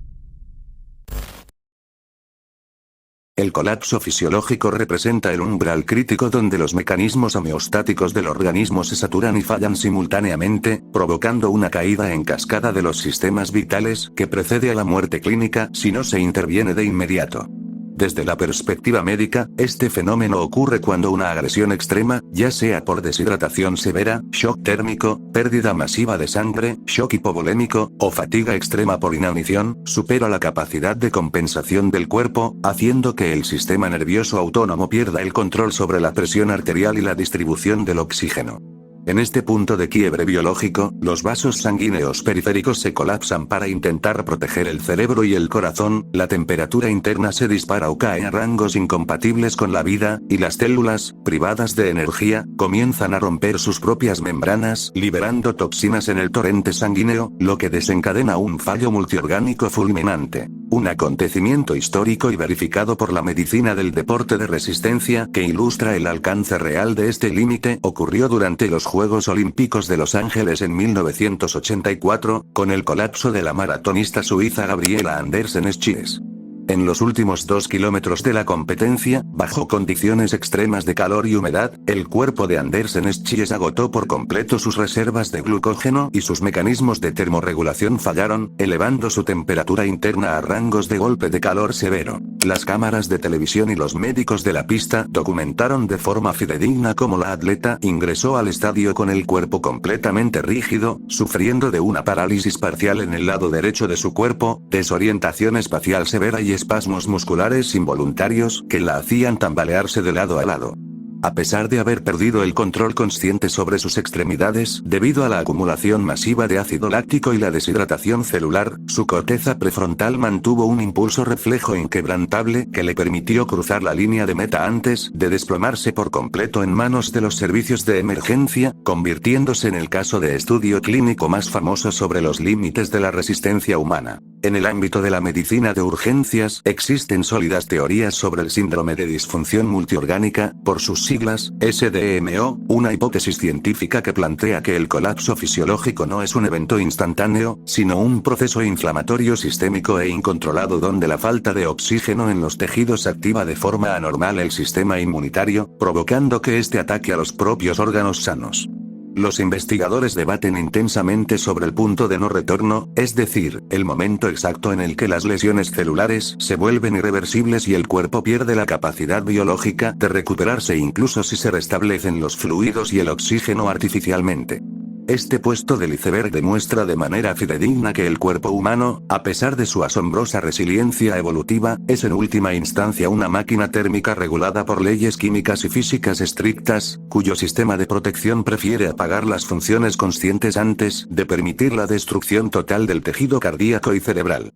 El colapso fisiológico representa el umbral crítico donde los mecanismos homeostáticos del organismo se saturan y fallan simultáneamente, provocando una caída en cascada de los sistemas vitales que precede a la muerte clínica si no se interviene de inmediato. Desde la perspectiva médica, este fenómeno ocurre cuando una agresión extrema, ya sea por deshidratación severa, shock térmico, pérdida masiva de sangre, shock hipovolémico, o fatiga extrema por inanición, supera la capacidad de compensación del cuerpo, haciendo que el sistema nervioso autónomo pierda el control sobre la presión arterial y la distribución del oxígeno. En este punto de quiebre biológico, los vasos sanguíneos periféricos se colapsan para intentar proteger el cerebro y el corazón, la temperatura interna se dispara o cae a rangos incompatibles con la vida, y las células, privadas de energía, comienzan a romper sus propias membranas, liberando toxinas en el torrente sanguíneo, lo que desencadena un fallo multiorgánico fulminante. Un acontecimiento histórico y verificado por la medicina del deporte de resistencia que ilustra el alcance real de este límite ocurrió durante los Juegos Olímpicos de Los Ángeles en 1984, con el colapso de la maratonista suiza Gabriela Andersen-Schiess. En los últimos 2 kilómetros de la competencia, bajo condiciones extremas de calor y humedad, el cuerpo de Andersen-Schiess agotó por completo sus reservas de glucógeno y sus mecanismos de termorregulación fallaron, elevando su temperatura interna a rangos de golpe de calor severo. Las cámaras de televisión y los médicos de la pista documentaron de forma fidedigna cómo la atleta ingresó al estadio con el cuerpo completamente rígido, sufriendo de una parálisis parcial en el lado derecho de su cuerpo, desorientación espacial severa y espasmos musculares involuntarios que la hacían tambalearse de lado a lado. A pesar de haber perdido el control consciente sobre sus extremidades, debido a la acumulación masiva de ácido láctico y la deshidratación celular, su corteza prefrontal mantuvo un impulso reflejo inquebrantable que le permitió cruzar la línea de meta antes de desplomarse por completo en manos de los servicios de emergencia, convirtiéndose en el caso de estudio clínico más famoso sobre los límites de la resistencia humana. En el ámbito de la medicina de urgencias, existen sólidas teorías sobre el síndrome de disfunción multiorgánica, por sus siglas, SDMO, una hipótesis científica que plantea que el colapso fisiológico no es un evento instantáneo, sino un proceso inflamatorio sistémico e incontrolado donde la falta de oxígeno en los tejidos activa de forma anormal el sistema inmunitario, provocando que este ataque a los propios órganos sanos. Los investigadores debaten intensamente sobre el punto de no retorno, es decir, el momento exacto en el que las lesiones celulares se vuelven irreversibles y el cuerpo pierde la capacidad biológica de recuperarse incluso si se restablecen los fluidos y el oxígeno artificialmente. Este puesto del iceberg demuestra de manera fidedigna que el cuerpo humano, a pesar de su asombrosa resiliencia evolutiva, es en última instancia una máquina térmica regulada por leyes químicas y físicas estrictas, cuyo sistema de protección prefiere apagar las funciones conscientes antes de permitir la destrucción total del tejido cardíaco y cerebral.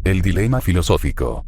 El dilema filosófico.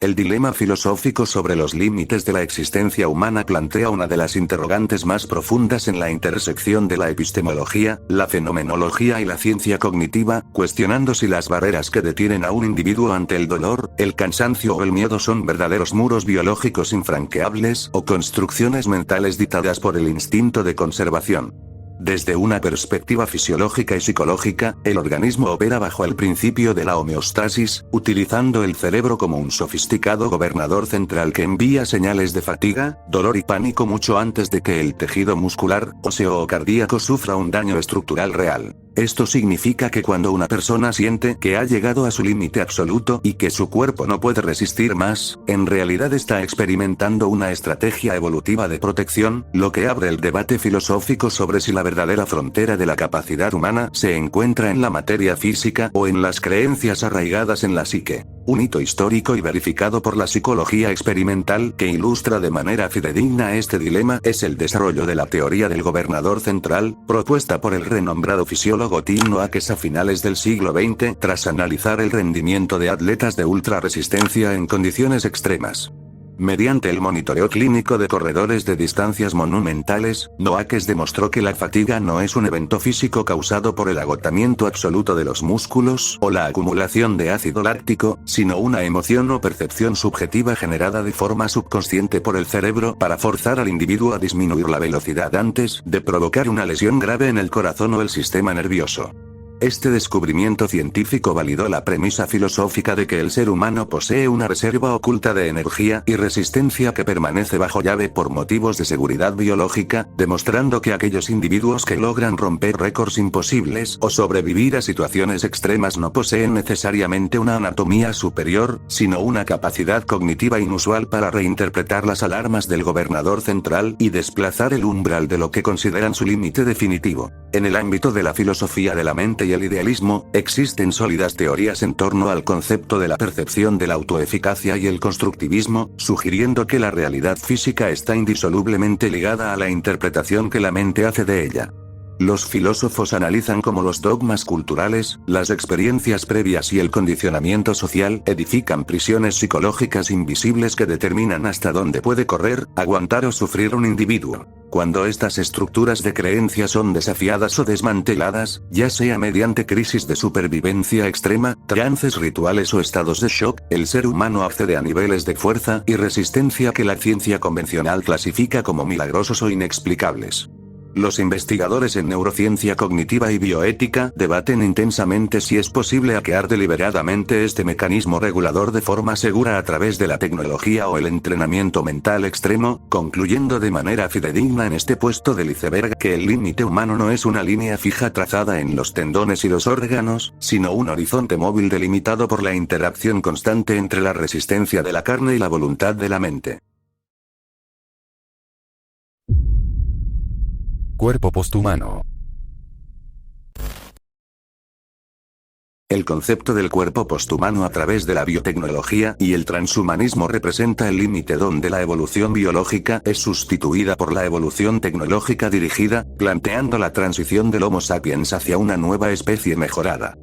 El dilema filosófico sobre los límites de la existencia humana plantea una de las interrogantes más profundas en la intersección de la epistemología, la fenomenología y la ciencia cognitiva, cuestionando si las barreras que detienen a un individuo ante el dolor, el cansancio o el miedo son verdaderos muros biológicos infranqueables o construcciones mentales dictadas por el instinto de conservación. Desde una perspectiva fisiológica y psicológica, el organismo opera bajo el principio de la homeostasis, utilizando el cerebro como un sofisticado gobernador central que envía señales de fatiga, dolor y pánico mucho antes de que el tejido muscular, óseo o cardíaco sufra un daño estructural real. Esto significa que cuando una persona siente que ha llegado a su límite absoluto y que su cuerpo no puede resistir más, en realidad está experimentando una estrategia evolutiva de protección, lo que abre el debate filosófico sobre si la verdadera frontera de la capacidad humana se encuentra en la materia física o en las creencias arraigadas en la psique. Un hito histórico y verificado por la psicología experimental que ilustra de manera fidedigna este dilema es el desarrollo de la teoría del gobernador central, propuesta por el renombrado fisiólogo Tim Noakes a finales del siglo XX, tras analizar el rendimiento de atletas de ultra resistencia en condiciones extremas. Mediante el monitoreo clínico de corredores de distancias monumentales, Noakes demostró que la fatiga no es un evento físico causado por el agotamiento absoluto de los músculos o la acumulación de ácido láctico, sino una emoción o percepción subjetiva generada de forma subconsciente por el cerebro para forzar al individuo a disminuir la velocidad antes de provocar una lesión grave en el corazón o el sistema nervioso. Este descubrimiento científico validó la premisa filosófica de que el ser humano posee una reserva oculta de energía y resistencia que permanece bajo llave por motivos de seguridad biológica, demostrando que aquellos individuos que logran romper récords imposibles o sobrevivir a situaciones extremas no poseen necesariamente una anatomía superior, sino una capacidad cognitiva inusual para reinterpretar las alarmas del gobernador central y desplazar el umbral de lo que consideran su límite definitivo. En el ámbito de la filosofía de la mente y el idealismo, existen sólidas teorías en torno al concepto de la percepción de la autoeficacia y el constructivismo, sugiriendo que la realidad física está indisolublemente ligada a la interpretación que la mente hace de ella. Los filósofos analizan cómo los dogmas culturales, las experiencias previas y el condicionamiento social edifican prisiones psicológicas invisibles que determinan hasta dónde puede correr, aguantar o sufrir un individuo. Cuando estas estructuras de creencia son desafiadas o desmanteladas, ya sea mediante crisis de supervivencia extrema, trances rituales o estados de shock, el ser humano accede a niveles de fuerza y resistencia que la ciencia convencional clasifica como milagrosos o inexplicables. Los investigadores en neurociencia cognitiva y bioética debaten intensamente si es posible hackear deliberadamente este mecanismo regulador de forma segura a través de la tecnología o el entrenamiento mental extremo, concluyendo de manera fidedigna en este puesto del iceberg que el límite humano no es una línea fija trazada en los tendones y los órganos, sino un horizonte móvil delimitado por la interacción constante entre la resistencia de la carne y la voluntad de la mente. Cuerpo posthumano. El concepto del cuerpo posthumano a través de la biotecnología y el transhumanismo representa el límite donde la evolución biológica es sustituida por la evolución tecnológica dirigida, planteando la transición del Homo sapiens hacia una nueva especie mejorada.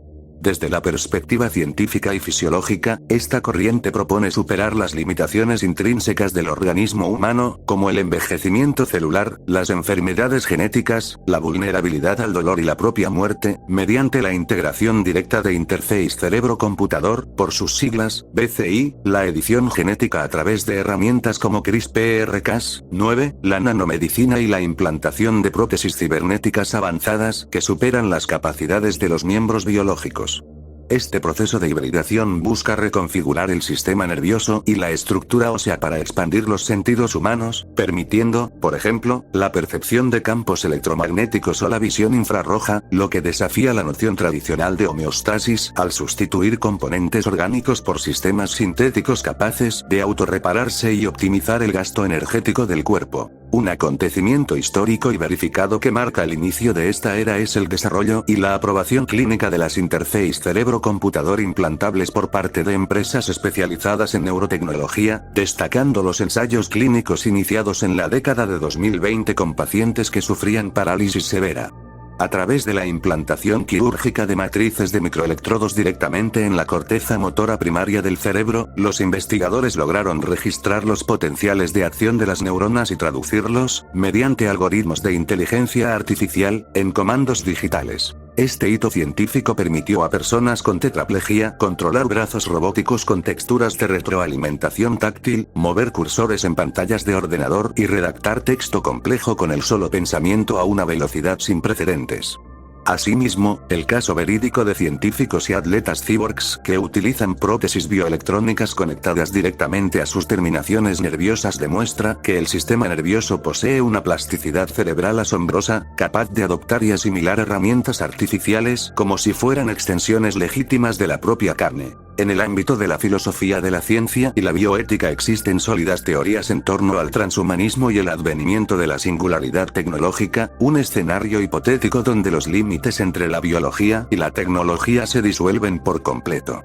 Desde la perspectiva científica y fisiológica, esta corriente propone superar las limitaciones intrínsecas del organismo humano, como el envejecimiento celular, las enfermedades genéticas, la vulnerabilidad al dolor y la propia muerte, mediante la integración directa de Interface Cerebro-Computador, por sus siglas, BCI, la edición genética a través de herramientas como CRISPR-Cas9, la nanomedicina y la implantación de prótesis cibernéticas avanzadas que superan las capacidades de los miembros biológicos. Este proceso de hibridación busca reconfigurar el sistema nervioso y la estructura ósea para expandir los sentidos humanos, permitiendo, por ejemplo, la percepción de campos electromagnéticos o la visión infrarroja, lo que desafía la noción tradicional de homeostasis al sustituir componentes orgánicos por sistemas sintéticos capaces de autorrepararse y optimizar el gasto energético del cuerpo. Un acontecimiento histórico y verificado que marca el inicio de esta era es el desarrollo y la aprobación clínica de las interface cerebro-computador implantables por parte de empresas especializadas en neurotecnología, destacando los ensayos clínicos iniciados en la década de 2020 con pacientes que sufrían parálisis severa. A través de la implantación quirúrgica de matrices de microelectrodos directamente en la corteza motora primaria del cerebro, los investigadores lograron registrar los potenciales de acción de las neuronas y traducirlos, mediante algoritmos de inteligencia artificial, en comandos digitales. Este hito científico permitió a personas con tetraplegia controlar brazos robóticos con texturas de retroalimentación táctil, mover cursores en pantallas de ordenador y redactar texto complejo con el solo pensamiento a una velocidad sin precedentes. Asimismo, el caso verídico de científicos y atletas cyborgs que utilizan prótesis bioelectrónicas conectadas directamente a sus terminaciones nerviosas demuestra que el sistema nervioso posee una plasticidad cerebral asombrosa, capaz de adoptar y asimilar herramientas artificiales como si fueran extensiones legítimas de la propia carne. En el ámbito de la filosofía de la ciencia y la bioética existen sólidas teorías en torno al transhumanismo y el advenimiento de la singularidad tecnológica, un escenario hipotético donde los límites entre la biología y la tecnología se disuelven por completo.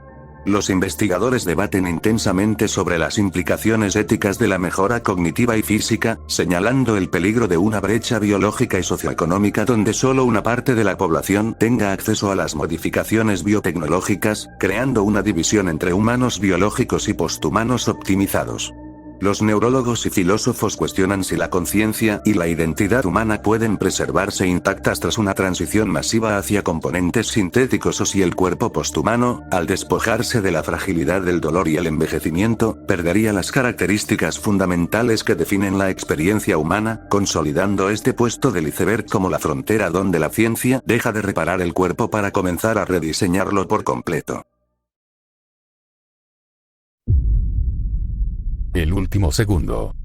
Los investigadores debaten intensamente sobre las implicaciones éticas de la mejora cognitiva y física, señalando el peligro de una brecha biológica y socioeconómica donde solo una parte de la población tenga acceso a las modificaciones biotecnológicas, creando una división entre humanos biológicos y posthumanos optimizados. Los neurólogos y filósofos cuestionan si la conciencia y la identidad humana pueden preservarse intactas tras una transición masiva hacia componentes sintéticos o si el cuerpo posthumano, al despojarse de la fragilidad del dolor y el envejecimiento, perdería las características fundamentales que definen la experiencia humana, consolidando este puesto del iceberg como la frontera donde la ciencia deja de reparar el cuerpo para comenzar a rediseñarlo por completo. El último segundo.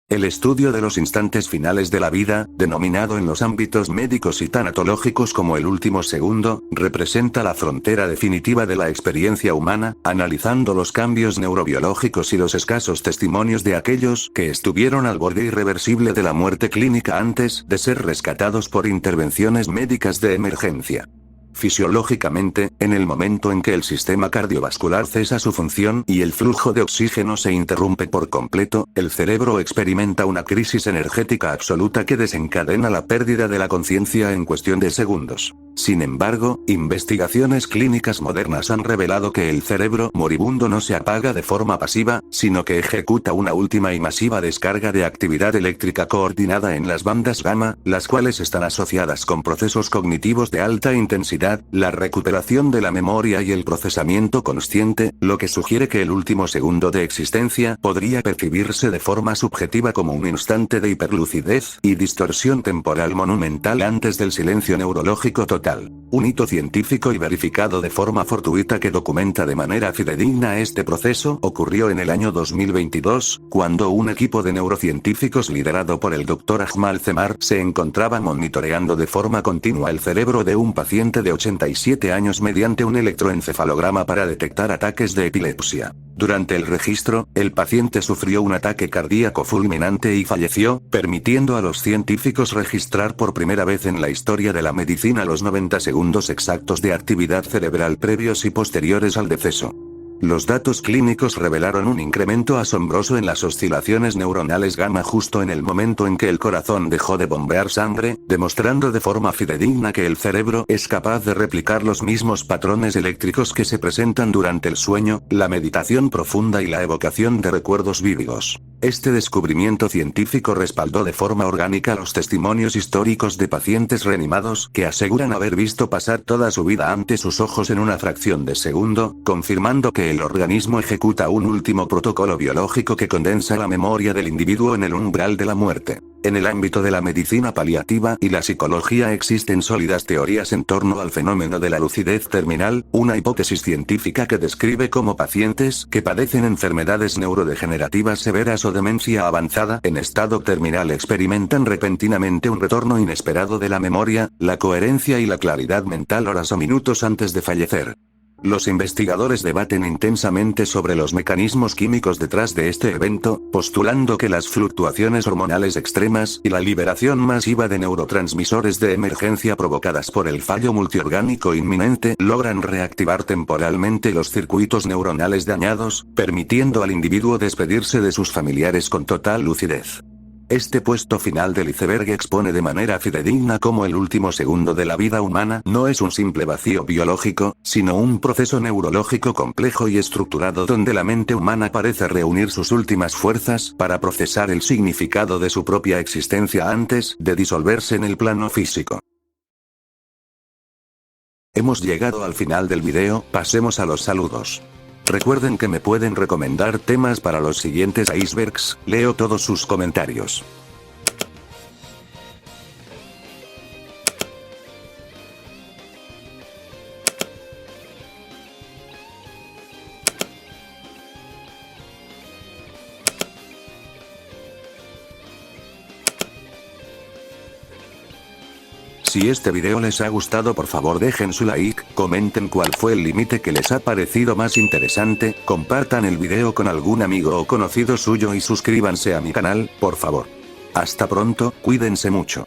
El estudio de los instantes finales de la vida, denominado en los ámbitos médicos y tanatológicos como el último segundo, representa la frontera definitiva de la experiencia humana, analizando los cambios neurobiológicos y los escasos testimonios de aquellos que estuvieron al borde irreversible de la muerte clínica antes de ser rescatados por intervenciones médicas de emergencia. Fisiológicamente, en el momento en que el sistema cardiovascular cesa su función y el flujo de oxígeno se interrumpe por completo, el cerebro experimenta una crisis energética absoluta que desencadena la pérdida de la conciencia en cuestión de segundos. Sin embargo, investigaciones clínicas modernas han revelado que el cerebro moribundo no se apaga de forma pasiva, sino que ejecuta una última y masiva descarga de actividad eléctrica coordinada en las bandas gamma, las cuales están asociadas con procesos cognitivos de alta intensidad, la recuperación de la memoria y el procesamiento consciente, lo que sugiere que el último segundo de existencia podría percibirse de forma subjetiva como un instante de hiperlucidez y distorsión temporal monumental antes del silencio neurológico total. Un hito científico y verificado de forma fortuita que documenta de manera fidedigna este proceso ocurrió en el año 2022, cuando un equipo de neurocientíficos liderado por el Dr. Ajmal Zemar se encontraba monitoreando de forma continua el cerebro de un paciente de 87 años mediante un electroencefalograma para detectar ataques de epilepsia. Durante el registro, el paciente sufrió un ataque cardíaco fulminante y falleció, permitiendo a los científicos registrar por primera vez en la historia de la medicina los 90 segundos exactos de actividad cerebral previos y posteriores al deceso. Los datos clínicos revelaron un incremento asombroso en las oscilaciones neuronales gamma justo en el momento en que el corazón dejó de bombear sangre, demostrando de forma fidedigna que el cerebro es capaz de replicar los mismos patrones eléctricos que se presentan durante el sueño, la meditación profunda y la evocación de recuerdos vívidos. Este descubrimiento científico respaldó de forma orgánica los testimonios históricos de pacientes reanimados que aseguran haber visto pasar toda su vida ante sus ojos en una fracción de segundo, confirmando que el organismo ejecuta un último protocolo biológico que condensa la memoria del individuo en el umbral de la muerte. En el ámbito de la medicina paliativa y la psicología existen sólidas teorías en torno al fenómeno de la lucidez terminal, una hipótesis científica que describe cómo pacientes que padecen enfermedades neurodegenerativas severas o demencia avanzada en estado terminal experimentan repentinamente un retorno inesperado de la memoria, la coherencia y la claridad mental horas o minutos antes de fallecer. Los investigadores debaten intensamente sobre los mecanismos químicos detrás de este evento, postulando que las fluctuaciones hormonales extremas y la liberación masiva de neurotransmisores de emergencia provocadas por el fallo multiorgánico inminente logran reactivar temporalmente los circuitos neuronales dañados, permitiendo al individuo despedirse de sus familiares con total lucidez. Este puesto final del iceberg expone de manera fidedigna cómo el último segundo de la vida humana no es un simple vacío biológico, sino un proceso neurológico complejo y estructurado donde la mente humana parece reunir sus últimas fuerzas para procesar el significado de su propia existencia antes de disolverse en el plano físico. Hemos llegado al final del video, pasemos a los saludos. Recuerden que me pueden recomendar temas para los siguientes icebergs, leo todos sus comentarios. Si este video les ha gustado, por favor dejen su like, comenten cuál fue el límite que les ha parecido más interesante, compartan el video con algún amigo o conocido suyo y suscríbanse a mi canal, por favor. Hasta pronto, cuídense mucho.